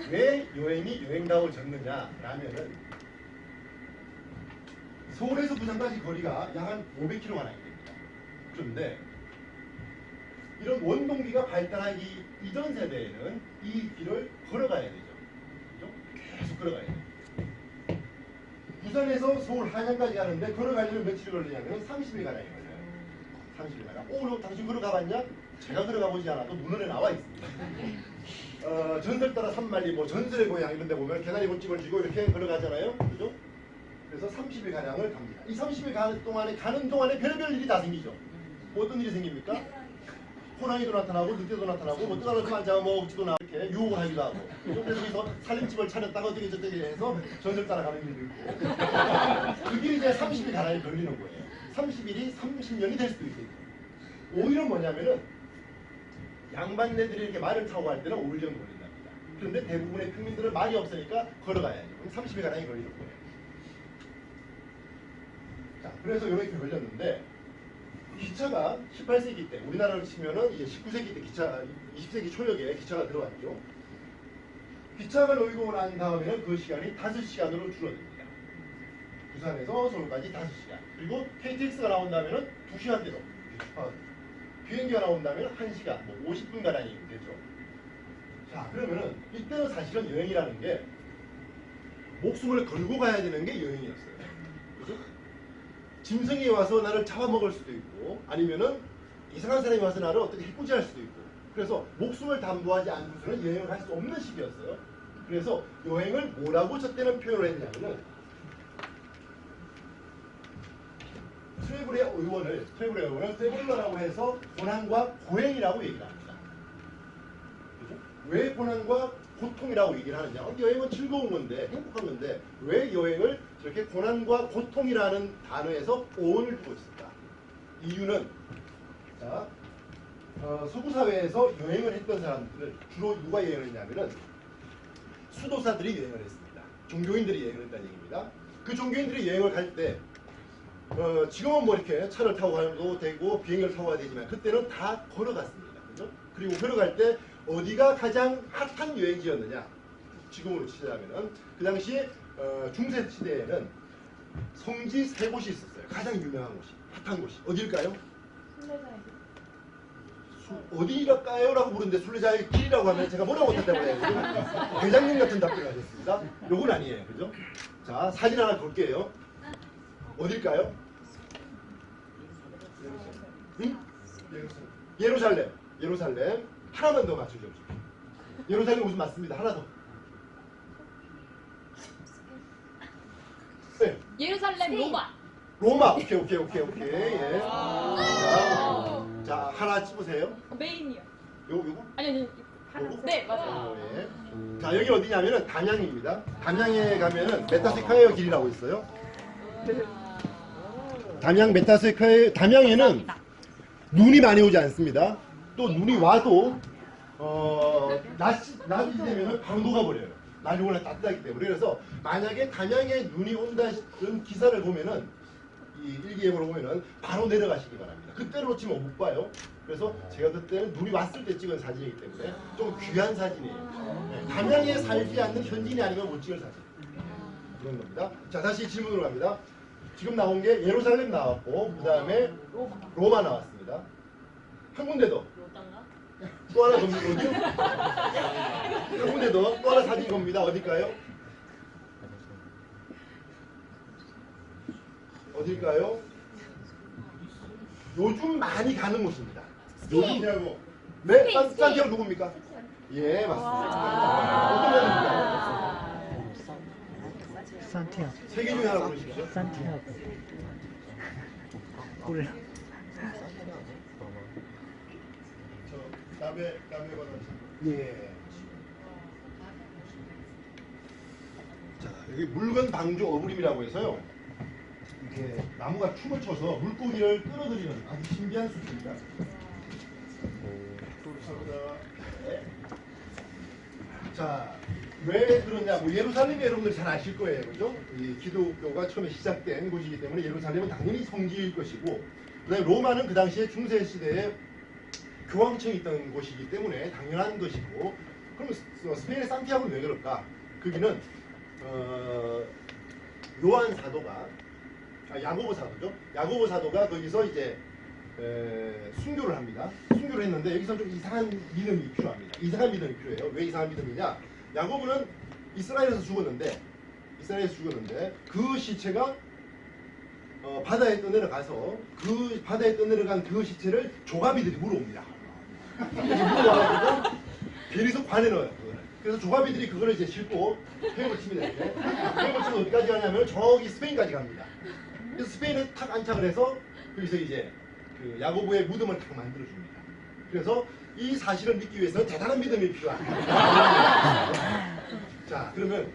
왜 여행이 여행다워 졌느냐라면은, 서울에서 부산까지 거리가 약 한 500km가 나게 됩니다. 그런데 이런 원동기가 발달하기 이전 세대에는 이 길을 걸어가야 되죠. 그죠? 계속 걸어가야 돼요. 부산에서 서울 한양까지 가는데 걸어가려면 며칠 걸리냐면 30일 가량이 걸려요. 30일 가량. 너 당신 걸어가봤냐? 제가 걸어가보지 않아도 눈에 나와 있습니다. 전설 따라 산만리, 전설의 고향 이런 데 보면 개나리 못집을 쥐고 이렇게 걸어가잖아요. 그죠? 그래서 30일 가량을 갑니다. 이 30일 가는 동안에 별별 일이 다 생기죠. 어떤 일이 생깁니까? 호랑이도 나타나고 늑대도 나타나고 뜨거운 앉아 먹지도 나 이렇게 유혹을 하기도 하고, 그래서 여기서 살림집을 차렸다가 어떻게 저떻게 해서 전설 따라가는 일도 있고, 그 길이 이제 30일 가량이 걸리는 거예요. 30일이 30년이 될 수도 있고, 오히려 뭐냐면은 양반네들이 이렇게 말을 타고 갈 때는 5일 정도 걸린답니다. 그런데 대부분의 평민들은 말이 없으니까 걸어가야죠. 그럼 30일 가량이 걸리는 거예요. 자, 그래서 이렇게 걸렸는데, 기차가 18세기 때, 우리나라로 치면은 이제 19세기 때 20세기 초역에 기차가 들어왔죠. 기차가 놓이고 난 다음에는 그 시간이 5시간으로 줄어듭니다. 부산에서 서울까지 5시간. 그리고 KTX가 나온다면은 2시간대로. 비행기가 나온다면 1시간, 50분 가량이 되죠. 자, 그러면은 이때는 사실은 여행이라는 게 목숨을 걸고 가야 되는 게 여행이었어요. 그죠? 짐승이 와서 나를 잡아먹을 수도 있고, 아니면은 이상한 사람이 와서 나를 어떻게 해코지할 수도 있고, 그래서 목숨을 담보하지 않고서는 여행을 할 수 없는 시기였어요. 그래서 여행을 뭐라고 저 때는 표현을 했냐면은 트래블의 의원을 트래블러라고 해서 고난과 고행이라고 얘기를 합니다. 그죠? 왜 고난과 고통이라고 얘기를 하느냐? 여행은 즐거운 건데, 행복한 건데, 왜 여행을 저렇게 고난과 고통이라는 단어에서 오온을 두고 있을까? 이유는, 자, 서구 사회에서 여행을 했던 사람들은 주로 누가 여행을 했냐면은 수도사들이 여행을 했습니다. 종교인들이 여행을 했다는 얘기입니다. 그 종교인들이 여행을 갈 때, 지금은 이렇게 차를 타고 가도 되고 비행기를 타고 가야 되지만 그때는 다 걸어갔습니다. 그죠? 그리고 걸어갈 때 어디가 가장 핫한 여행지였느냐? 지금으로 치자면은 그 당시 중세 시대에는 성지 세 곳이 있었어요. 가장 유명한 곳이, 핫한 곳이 어딜까요? 어디일까요? 라고 물었는데 순례자의 길이라고 하면 제가 뭐라고 못했다고 해요. 대장님 같은 답변을 하셨습니다. 요건 아니에요. 그죠? 자, 사진 하나 볼게요. 어딜까요? 응? 예루살렘. 예루살렘. 하나만 더 맞추죠. 예루살렘 무슨 맞습니다. 하나 더. 네. 예루살렘 로마. 로마. 오케이. 예. 자, 하나 찝으세요. 메인이요. 요거? 아니. 요거? 네, 맞아요. 예. 자, 여기 어디냐면은 담양입니다. 담양에 가면은 메타스카이어 길이라고 있어요. 담양 메타스카이어, 담양에는 눈이 많이 오지 않습니다. 또 눈이 와도 낮이 되면은 바로 녹아버려요. 날이 워낙 따뜻하기 때문에. 그래서 만약에 담양에 눈이 온다 그런 기사를 보면은 이 일기예보를 보면은 바로 내려가시기 바랍니다. 그때를 놓치면 못 봐요. 그래서 제가 그때는 눈이 왔을 때 찍은 사진이기 때문에 좀 귀한 사진이에요. 네, 담양에 살지 않는 현지인이 아니면 못 찍을 사진. 그런 겁니다. 자, 다시 질문으로 갑니다. 지금 나온 게 예루살렘 나왔고 그 다음에 로마 나왔습니다. 한 군데 더. 또 하나 겁니다. 어디요? 한 군데 더. 또 하나 사진 겁니다. 어딜까요? 어딜까요? 요즘 많이 가는 곳입니다. 요즘이라고. 네? 산티아고 누굽니까? 예, 맞습니다. 어떤 분입니까? 산티아고. 세계 중에 하나 부르십시오. 산티아고. 몰라. 남의 번호. 예. 자, 여기 물건 방조 어부림이라고 해서요. 이렇게 나무가 춤을 춰서 물고기를 끌어들이는 아주 신기한 수입니다. 네. 자, 왜 그러냐? 뭐 예루살렘 여러분들 잘 아실 거예요, 그죠? 이 기독교가 처음에 시작된 곳이기 때문에 예루살렘은 당연히 성지일 것이고, 그다음에 로마는 그 당시에 중세 시대에 교황청이 있던 곳이기 때문에 당연한 것이고, 그럼 스페인의 산티아고는 왜 그럴까? 거기는 요한 사도가 야고보 사도죠. 야고보 사도가 거기서 이제 순교를 합니다. 순교를 했는데 여기서 좀 이상한 믿음이 필요합니다. 이상한 믿음이 필요해요. 왜 이상한 믿음이냐? 야고보는 이스라엘에서 죽었는데 그 시체가 바다에 떠내려가서 그 바다에 떠내려간 그 시체를 조가비들이 물어옵니다. 물어와가지고 베리소 관에 넣어요. 그거를. 그래서 조가비들이 그거를 이제 싣고 해역을 칩니다. 해역을 치면 어디까지 가냐면 저기 스페인까지 갑니다. 그래서 스페인에 탁 안착을 해서 거기서 이제 그 야고보의 무덤을 탁 만들어줍니다. 그래서 이 사실을 믿기 위해서는 대단한 믿음이 필요합니다. 자, 그러면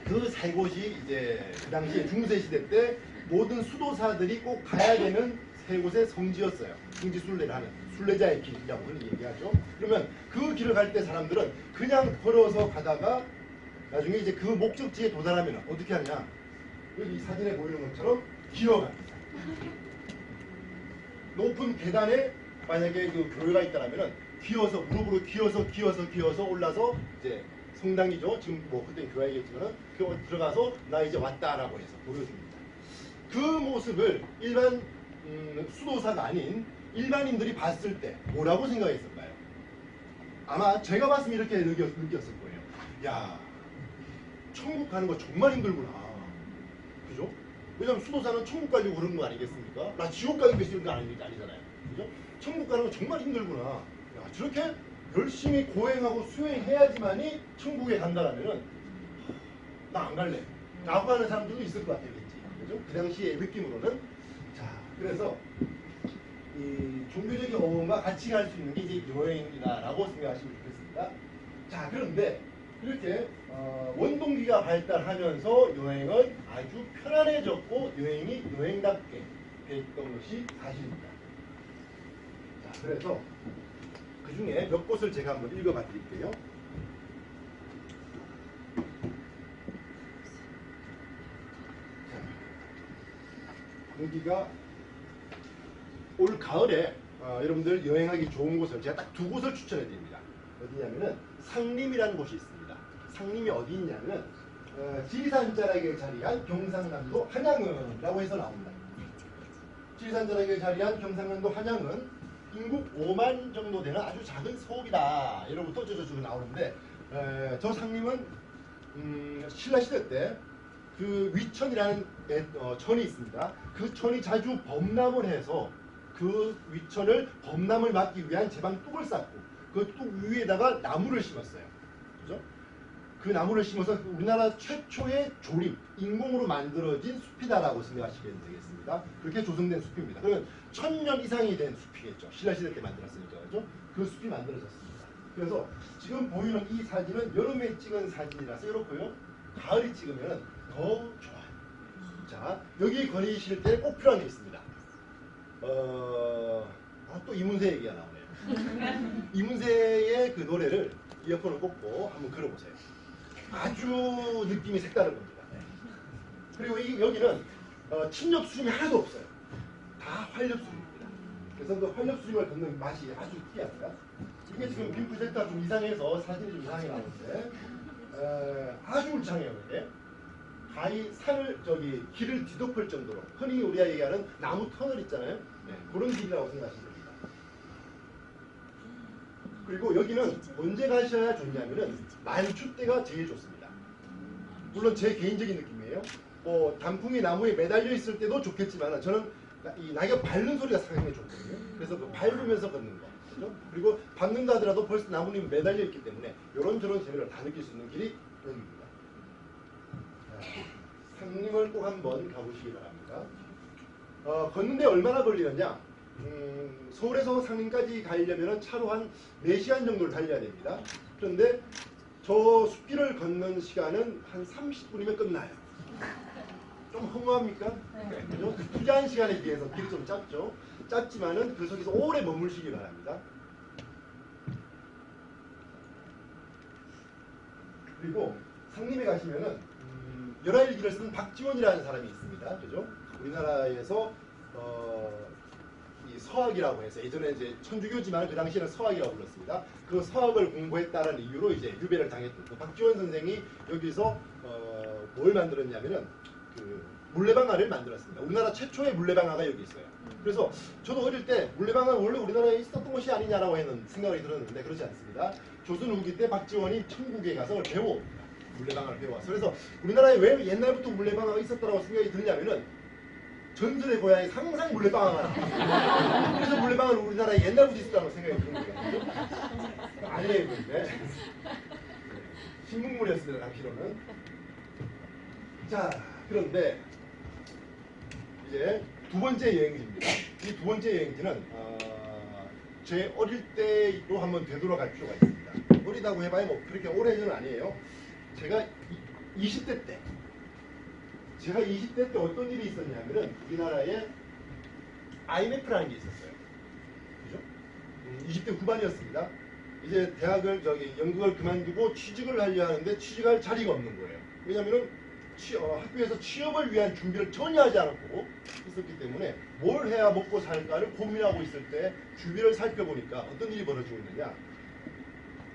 그 세 곳이 이제 그 당시에 중세 시대 때 모든 수도사들이 꼭 가야 되는 세 곳의 성지였어요. 성지 순례를 하는 순례자의 길이라고 흔히 얘기하죠. 그러면 그 길을 갈 때 사람들은 그냥 걸어서 가다가 나중에 이제 그 목적지에 도달하면 어떻게 하냐? 여기 사진에 보이는 것처럼 기어갑니다. 높은 계단에 만약에 그 교회가 있다라면은 기어서 무릎으로 기어서 올라서 이제 성당이죠. 지금 뭐 그때 교회겠지만은 들어가서 나 이제 왔다라고 해서 보여줍니다. 그 모습을 일반 수도사가 아닌 일반인들이 봤을 때 뭐라고 생각했을까요? 아마 제가 봤으면 이렇게 느꼈을 거예요. 야, 천국 가는 거 정말 힘들구나. 그죠? 왜냐면 수도사는 천국 가려고 그런 거 아니겠습니까? 나 지옥 가기 위해서 이런 거 아니잖아요. 그죠? 천국 가는 거 정말 힘들구나. 야, 저렇게 열심히 고행하고 수행해야지만이 천국에 간다라면은 나 안 갈래. 라고 하는 사람들도 있을 것 같아요. 그죠? 그 당시의 느낌으로는. 자, 그래서 이 종교적인 어원과 같이 갈 수 있는 게 이제 여행이다라고 생각하시면 좋겠습니다. 자, 그런데 이렇게 원동기가 발달하면서 여행은 아주 편안해졌고 여행이 여행답게 됐던 것이 사실입니다. 자, 그래서 그 중에 몇 곳을 제가 한번 읽어봐 드릴게요. 자, 여기가 올 가을에 여러분들 여행하기 좋은 곳을 제가 딱 두 곳을 추천해 드립니다. 어디냐면은 상림이라는 곳이 있습니다. 상림이 어디 있냐면은 지리산 자락에 자리한 경상남도 한양은이라고 해서 나옵니다. 지리산 자락에 자리한 경상남도 한양은 인구 5만 정도 되는 아주 작은 서읍이다. 이로부터 저쪽으로 나오는데 저 상림은 신라시대 때 그 위천이라는 천이 있습니다. 그 천이 자주 범람을 해서 그 위천을 범람을 막기 위한 제방 뚝을 쌓고 그 뚝 위에다가 나무를 심었어요. 그죠? 그 나무를 심어서 우리나라 최초의 조림, 인공으로 만들어진 숲이다라고 생각하시면 되겠습니다. 그렇게 조성된 숲입니다. 그러면 1000년 이상이 된 숲이겠죠. 신라시대 때 만들었으니까. 그죠? 그 숲이 만들어졌습니다. 그래서 지금 보이는 이 사진은 여름에 찍은 사진이라서 이렇고요. 가을에 찍으면 더 좋아요. 자, 여기 거리실 때 꼭 필요한 게 있습니다. 또 이문세 얘기가 나오네요. 이문세의 그 노래를 이어폰을 꽂고 한번 걸어보세요. 아주 느낌이 색다른 겁니다. 그리고 여기는 침엽 수림이 하나도 없어요. 다 활엽 수림입니다. 그래서 그 활엽 수림을 걷는 맛이 아주 특이합니다. 이게 지금 빔 프로젝터가 좀 이상해서 사진이 좀 이상하게 나오는데 아주 울창해요. 이게. 가히 산을 길을 뒤덮을 정도로 흔히 우리가 얘기하는 나무 터널 있잖아요. 네, 그런 길이라고 생각하시면 됩니다. 그리고 여기는 언제 가셔야 좋냐면은 만추 때가 제일 좋습니다. 물론 제 개인적인 느낌이에요. 단풍이 나무에 매달려 있을 때도 좋겠지만 저는 이 낙엽 밟는 소리가 상당히 좋거든요. 그래서 그 밟으면서 걷는 거. 그렇죠? 그리고 밟는다 하더라도 벌써 나무에 매달려 있기 때문에 이런저런 재미를 다 느낄 수 있는 길이 여기입니다. 상림을 꼭 한번 가보시기 바랍니다. 걷는데 얼마나 걸리느냐? 서울에서 상림까지 가려면 차로 한 4시간 정도를 달려야 됩니다. 그런데 저 숲길을 걷는 시간은 한 30분이면 끝나요. 좀 허무합니까? 그죠? 그 투자한 시간에 비해서 길이 좀 짧죠? 짧지만은 그 속에서 오래 머물시기 바랍니다. 그리고 상림에 가시면은 열하일기를 쓴 박지원이라는 사람이 있습니다. 그죠? 우리나라에서 이 서학이라고 해서 예전에 이제 천주교지만 그 당시에는 서학이라고 불렀습니다. 그 서학을 공부했다는 이유로 이제 유배를 당했던 그 박지원 선생이 여기서 뭘 만들었냐면은 그 물레방아를 만들었습니다. 우리나라 최초의 물레방아가 여기 있어요. 그래서 저도 어릴 때 물레방아는 원래 우리나라에 있었던 것이 아니냐라고 하는 생각이 들었는데 그렇지 않습니다. 조선 후기 때 박지원이 천국에 가서 그걸 배워옵니다. 물레방아를 배워서. 그래서 우리나라에 왜 옛날부터 물레방아가 있었다고 생각이 드냐면은 전설의 고향이 항상 물레방아가 그래서 물레방아는 우리나라에 옛날부터 있었다고 생각이 드는 거예요. 아니에요. 근데 신문물이었습니다. 당시로는. 자, 그런데 이제 두 번째 여행지입니다. 이 두 번째 여행지는 제 어릴 때로 한번 되돌아갈 필요가 있습니다. 어리다고 해봐야 뭐 그렇게 오래전은 아니에요. 제가 20대 때 어떤 일이 있었냐면은 우리나라에 IMF라는 게 있었어요. 그죠? 20대 후반이었습니다. 이제 대학을 연극을 그만두고 취직을 하려 하는데 취직할 자리가 없는 거예요. 왜냐면은 학교에서 취업을 위한 준비를 전혀 하지 않았고 있었기 때문에 뭘 해야 먹고 살까를 고민하고 있을 때 주위를 살펴보니까 어떤 일이 벌어지고 있느냐.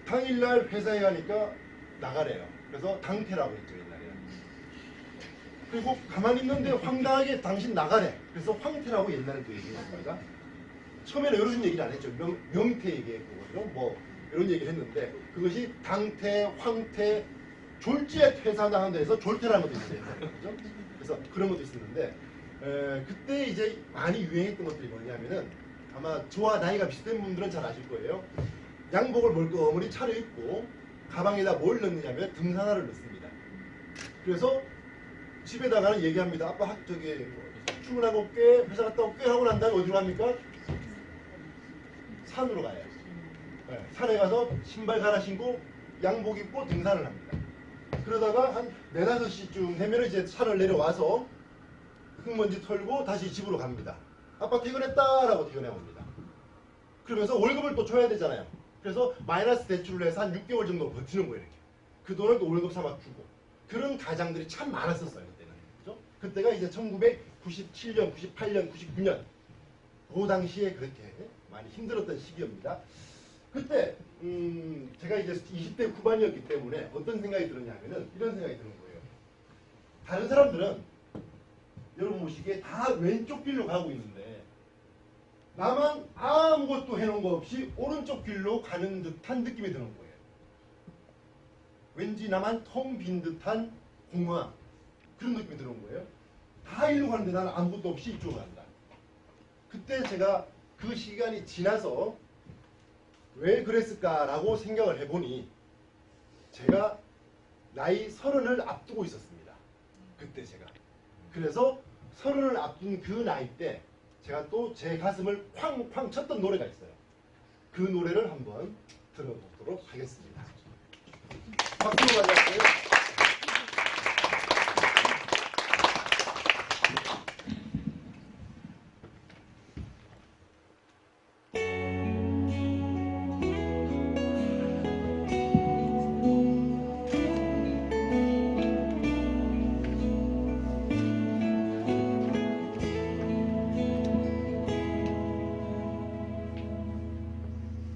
당일날 회사에 가니까 나가래요. 그래서 당태라고 했죠, 옛날에는. 그리고 가만히 있는데 황당하게 당신 나가래. 그래서 황태라고 옛날에 또 얘기했습니다. 처음에는 이런 얘기를 안 했죠. 명태 얘기했고, 그죠? 뭐 이런 얘기를 했는데 그것이 당태, 황태, 졸지에 퇴사당한 데서 졸태라는 것도 있어요. 그죠? 그래서 그런 것도 있었는데 그때 이제 많이 유행했던 것들이 뭐냐면은 아마 저와 나이가 비슷한 분들은 잘 아실 거예요. 양복을 멀끔하니 차려입고 가방에다 뭘 넣느냐면 등산화를 넣습니다. 그래서 집에다가는 얘기합니다. 아빠 출근하고 올게, 회사 갔다 올게 하고 난 다음에 어디로 갑니까? 산으로 가요. 네, 산에 가서 신발 갈아 신고 양복 입고 등산을 합니다. 그러다가 한 4, 5시쯤 되면 이제 산을 내려와서 흙먼지 털고 다시 집으로 갑니다. 아빠 퇴근했다라고 퇴근해 옵니다. 그러면서 월급을 또 줘야 되잖아요. 그래서 마이너스 대출을 해서 한 6개월 정도 버티는 거예요. 이렇게. 그 돈을 또 월급 삼아 주고. 그런 가장들이 참 많았었어요. 그때는. 그죠? 그때가 이제 1997년, 98년, 99년 그 당시에 그렇게 많이 힘들었던 시기입니다. 그때 제가 이제 20대 후반이었기 때문에 어떤 생각이 들었냐면은 이런 생각이 드는 거예요. 다른 사람들은 여러분 보시기에 다 왼쪽 길로 가고 있는데 나만 아무것도 해놓은 거 없이 오른쪽 길로 가는 듯한 느낌이 드는 거예요. 왠지 나만 텅 빈 듯한 공허함, 그런 느낌이 드는 거예요. 다 일로 가는데 나는 아무것도 없이 이쪽으로 간다. 그때 제가 그 시간이 지나서 왜 그랬을까라고 생각을 해보니 제가 나이 30을 앞두고 있었습니다. 그때 제가. 그래서 30을 앞둔 그 나이 때 제가 또 제 가슴을 쾅쾅 쳤던 노래가 있어요. 그 노래를 한번 들어보도록 하겠습니다. 박수로 맞았어요.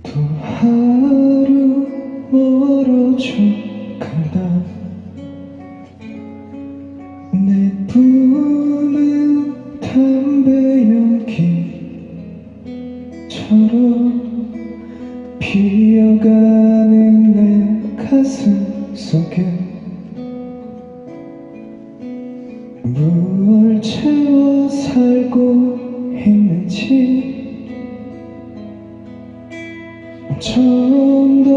또 하루 멀어져 간다. 내 품은 담배 연기처럼 피어가는 내 가슴 속에 무얼 채워 살고 있는지 좀 더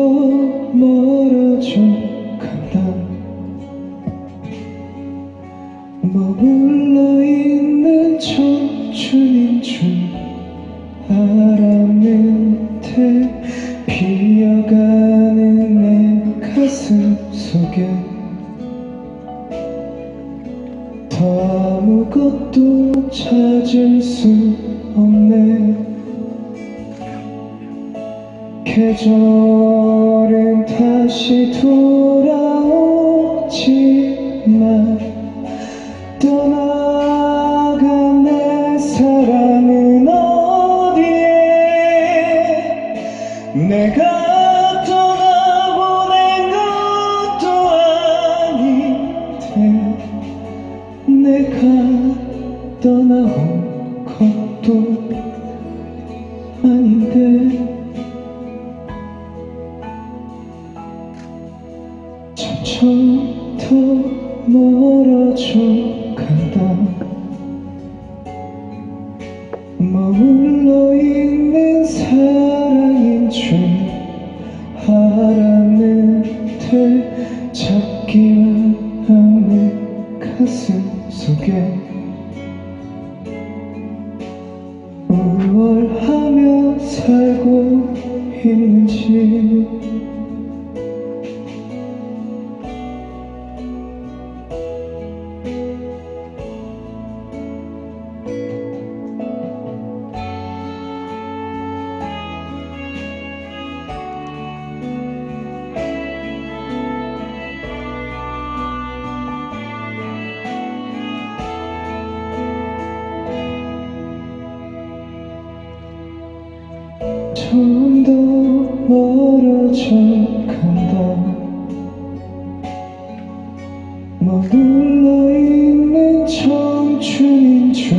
멀어져 간다. 머물러 있는 청춘인 줄 알았는데 피어가는 내 가슴 속에 더 아무것도 찾을 수 없네. 계절은 다시 돌아오지만 떠나간 내 사랑은 어디에 내가 떠나보낸 것도 아닌데 내가 떠나온 것도 아닌데 점점 더 멀어져 간다. 머물러 있는 사랑인 줄 알았는데 잡기만 한 내 가슴 속에 무얼 하며 살고 있는지 좀 더 멀어져 간다. 머물러 있는 청춘인 줄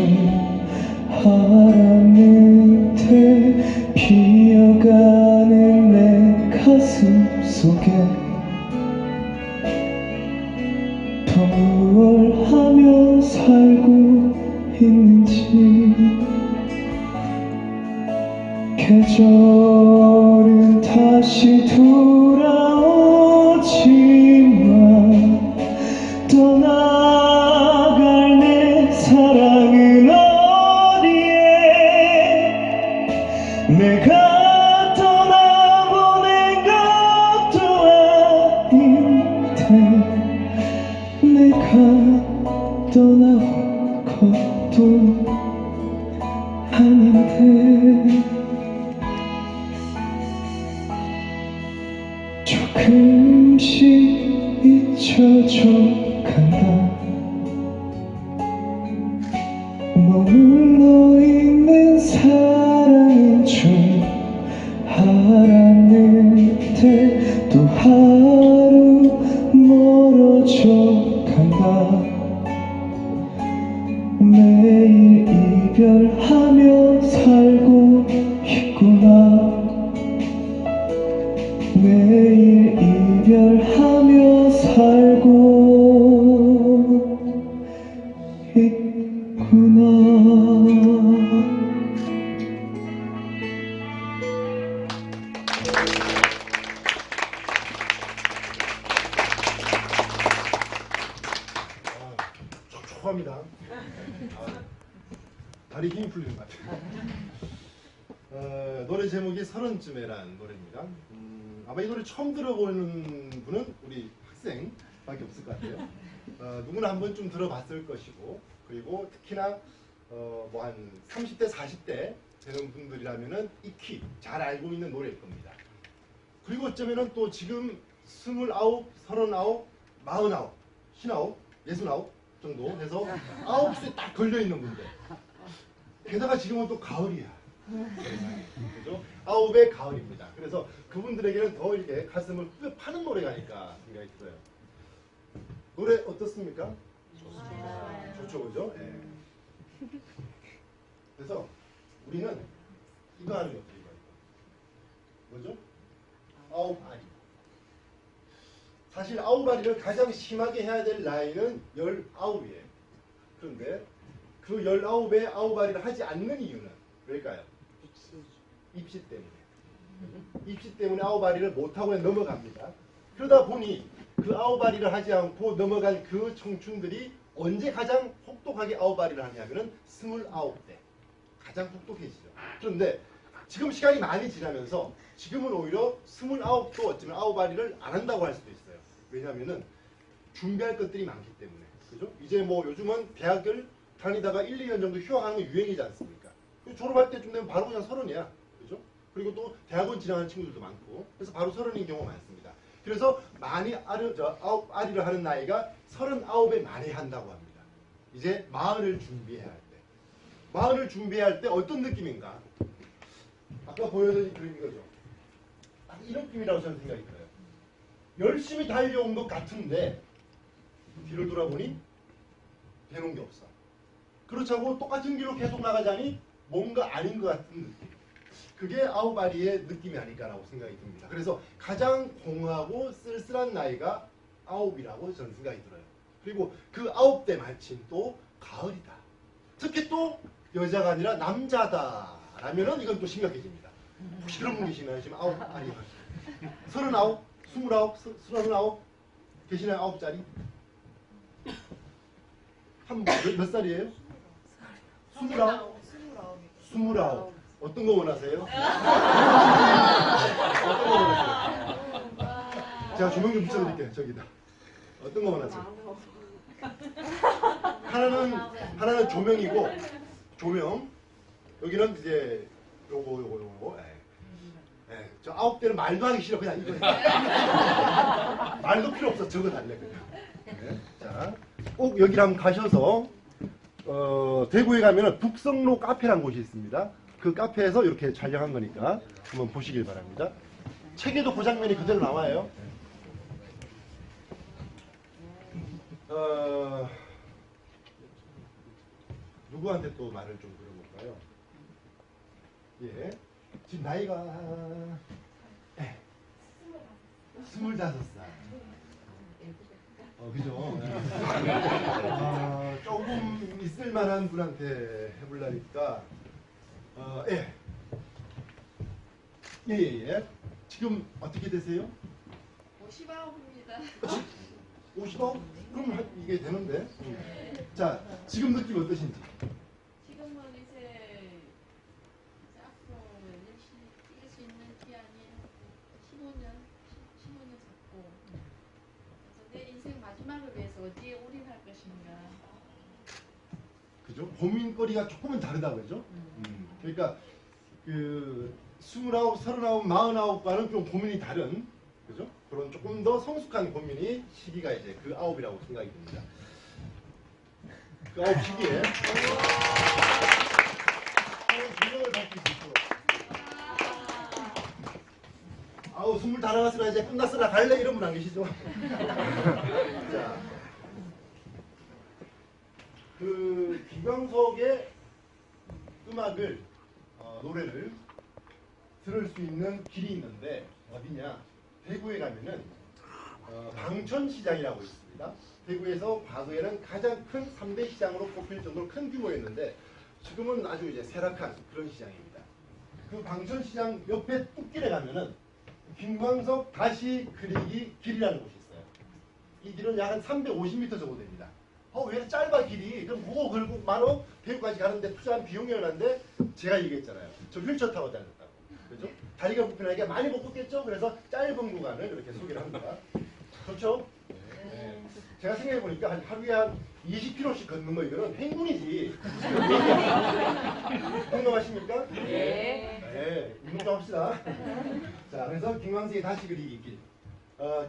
알았는데 피어가는 내 가슴 속에 더 무얼 하며 살고 있는지 계절은 다시 돌아오지만 떠나갈 내 사랑은 어디에 내가 떠나보낸 것도 아닌데 내가 떠나온 것도 아닌데 조금씩 잊혀져 간다. 머물러 있는 사랑인 줄 매일 이별하며 살고 있구나. 매일 이별하며 살고 있구나. 촉촉합니다. 다리 힘이 풀리는 것 같아요. 노래 제목이 서른쯤에란 노래입니다. 아마 이 노래 처음 들어보는 분은 우리 학생밖에 없을 것 같아요. 누구나 한 번쯤 들어봤을 것이고, 그리고 특히나 뭐 한 30대, 40대 되는 분들이라면은 익히 잘 알고 있는 노래일 겁니다. 그리고 어쩌면은 또 지금 29, 39, 49, 59, 69 정도 해서 9세 딱 걸려있는 분들. 게다가 지금은 또 가을이야. 그죠? 9의 가을입니다. 그래서 그분들에게는 더 이렇게 가슴을 후벼 파는 노래가 아닐까 생각이 들어요. 노래 어떻습니까? 좋죠, 그죠? 예. 그래서 우리는 이거 하는 게 어때요? 뭐죠? 9알이. 사실 9알이를 가장 심하게 해야 될 나이는 19이에요. 그런데 그 19에 9알이를 하지 않는 이유는 왜일까요? 입시 때문에. 입시 때문에 9알이를 못하고 그냥 넘어갑니다. 그러다 보니 그 9알이를 하지 않고 넘어간 그 청춘들이 언제 가장 혹독하게 9알이를 하냐면은 29대. 가장 혹독해지죠. 그런데 지금 시간이 많이 지나면서 지금은 오히려 29도 어쩌면 9알이를 안 한다고 할 수도 있어요. 왜냐하면은 준비할 것들이 많기 때문에. 그죠? 이제 뭐 요즘은 대학을 다니다가 1, 2년 정도 휴학하는 게 유행이지 않습니까? 졸업할 때쯤 되면 바로 그냥 30이야. 그죠? 그리고 또 대학원 진학하는 친구들도 많고. 그래서 바로 30인 경우가 많습니다. 그래서 많이 알이를 하는 나이가 39에 많이 한다고 합니다. 이제 40을 준비해야 할 때. 40을 준비해야 할 때 어떤 느낌인가? 아까 보여드린 그림 이거죠. 딱 이런 느낌이라고 저는 생각이 들어요. 열심히 달려온 것 같은데 뒤를 돌아보니 되는 게 없어. 그렇다고 똑같은 길로 계속 나가자니 뭔가 아닌 것 같은 느낌. 그게 9알이의 느낌이 아닐까라고 생각이 듭니다. 그래서 가장 공하고 쓸쓸한 나이가 9이라고 저는 생각이 들어요. 그리고 그 9대 마침 또 가을이다. 특히 또 여자가 아니라 남자다라면은 이건 또 심각해집니다. 혹시 그런 분 계시나요? 지금 9알이 39, 29, 39 계시나요? 9짜리? 몇 살이에요? 29? 29. 어떤 거 원하세요? 어떤 거 원하세요? 제가 조명 좀 붙여드릴게요. 저기다. 어떤 거 원하세요? 하나는 조명이고, 조명. 여기는 이제 요거. 예. 저 9대는 말도 하기 싫어. 그냥 이거. 말도 필요 없어. 적어달래 그냥. 네. 자, 꼭 여기를 한번 가셔서 대구에 가면은 북성로 카페라는 곳이 있습니다. 그 카페에서 이렇게 촬영한 거니까 한번 보시길 바랍니다. 책에도 그 장면이 그대로 나와요. 누구한테 또 말을 좀 들어볼까요? 예. 지금 나이가 25살. 그죠? 조금 있을 만한 분한테 해보려니까 예. 지금 어떻게 되세요? 59입니다. 59? 그럼 이게 되는데. 자, 지금 느낌 어떠신지? 지금은 이제 앞으로 열심히 뛸 수 있는 기한이 15년 잡고 그래서 내 인생 마지막을 위해서 어디에 올인할 것인가. 그죠? 고민거리가 조금은 다르다 그죠? 그러니까 그 29, 39, 49과는 좀 고민이 다른 그죠? 그런 조금 더 성숙한 고민이 시기가 이제 그 9이라고 생각이 듭니다. 그 9 시기에 조명을 받기 좋고 아우 20 다 나갔으나 이제 끝났으나 갈래 이런 분 안 계시죠? 자, 그 김광석의 음악을 노래를 들을 수 있는 길이 있는데 어디냐? 대구에 가면은 방천시장이라고 있습니다. 대구에서 과거에는 가장 큰 3대 시장으로 꼽힐 정도로 큰 규모였는데 지금은 아주 이제 쇠락한 그런 시장입니다. 그 방천시장 옆에 뚝길에 가면은 김광석 다시 그리기 길이라는 곳이 있어요. 이 길은 약 한 350m 정도 됩니다. 왜 짧아 길이? 그럼 뭐 걸고 만원 대구까지 가는데 투자한 비용이 얼마인데 제가 얘기했잖아요. 저 휠체어 타고 다녔다고. 그죠? 다리가 불편하니까 많이 못 걷겠죠? 그래서 짧은 구간을 이렇게 소개를 합니다. 좋죠? 네. 제가 생각해보니까 하루에 한 20km씩 걷는 거 이거는 행군이지. 공감하십니까? 네. 운동 좀 합시다. 자, 그래서 김광석의 다시 그리기 길.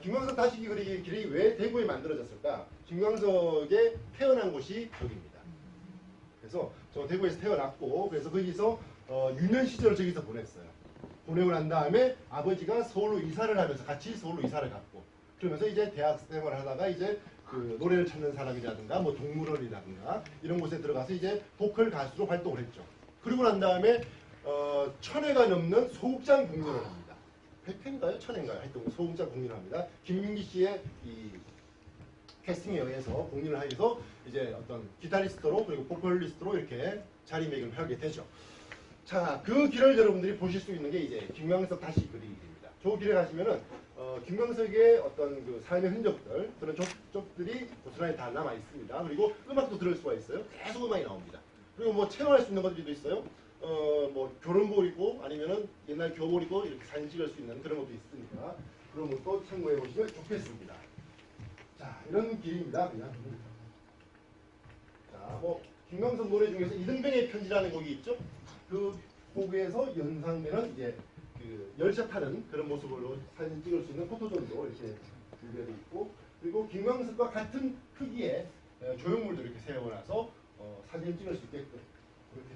김광석 다시 그리기 길이 왜 대구에 만들어졌을까? 김광석의 태어난 곳이 여기입니다. 그래서 저 대구에서 태어났고, 그래서 거기서 유년 시절을 저기서 보냈어요. 보내고 난 다음에 아버지가 서울로 이사를 하면서 같이 서울로 이사를 갔고, 그러면서 이제 대학 생활을 하다가 이제 그 노래를 찾는 사람이라든가 뭐 동물원이라든가 이런 곳에 들어가서 이제 보컬 가수로 활동을 했죠. 그리고 난 다음에 1000회가 넘는 소극장 공연을 합니다. 100회인가요? 1000회인가요? 하여튼 소극장 공연을 합니다. 김민기 씨의 이 캐스팅에 의해서 공연을 해서 이제 어떤 기타리스트로 그리고 보컬리스트로 이렇게 자리매김을 하게 되죠. 자, 그 길을 여러분들이 보실 수 있는 게 이제 김광석 다시 그리기 길입니다. 저 길에 가시면은 김광석의 어떤 그 삶의 흔적들 그런 족들이 고스란히 다 남아 있습니다. 그리고 음악도 들을 수가 있어요. 계속 음악이 나옵니다. 그리고 뭐 체험할 수 있는 것들도 있어요. 뭐 교련복 입고 아니면은 옛날 교복 입고 이렇게 사진 찍을 수 있는 그런 것도 있으니까 그런 것도 참고해 보시면 좋겠습니다. 자, 이런 길입니다. 그냥. 자, 뭐 김광석 노래 중에서 이등병의 편지라는 곡이 있죠. 그 곡에서 연상되는 이제 그 열차 타는 그런 모습으로 사진 찍을 수 있는 포토존도 이렇게 준비되어 있고, 그리고 김광석과 같은 크기의 조형물도 이렇게 세워놔서 사진을 찍을 수 있게끔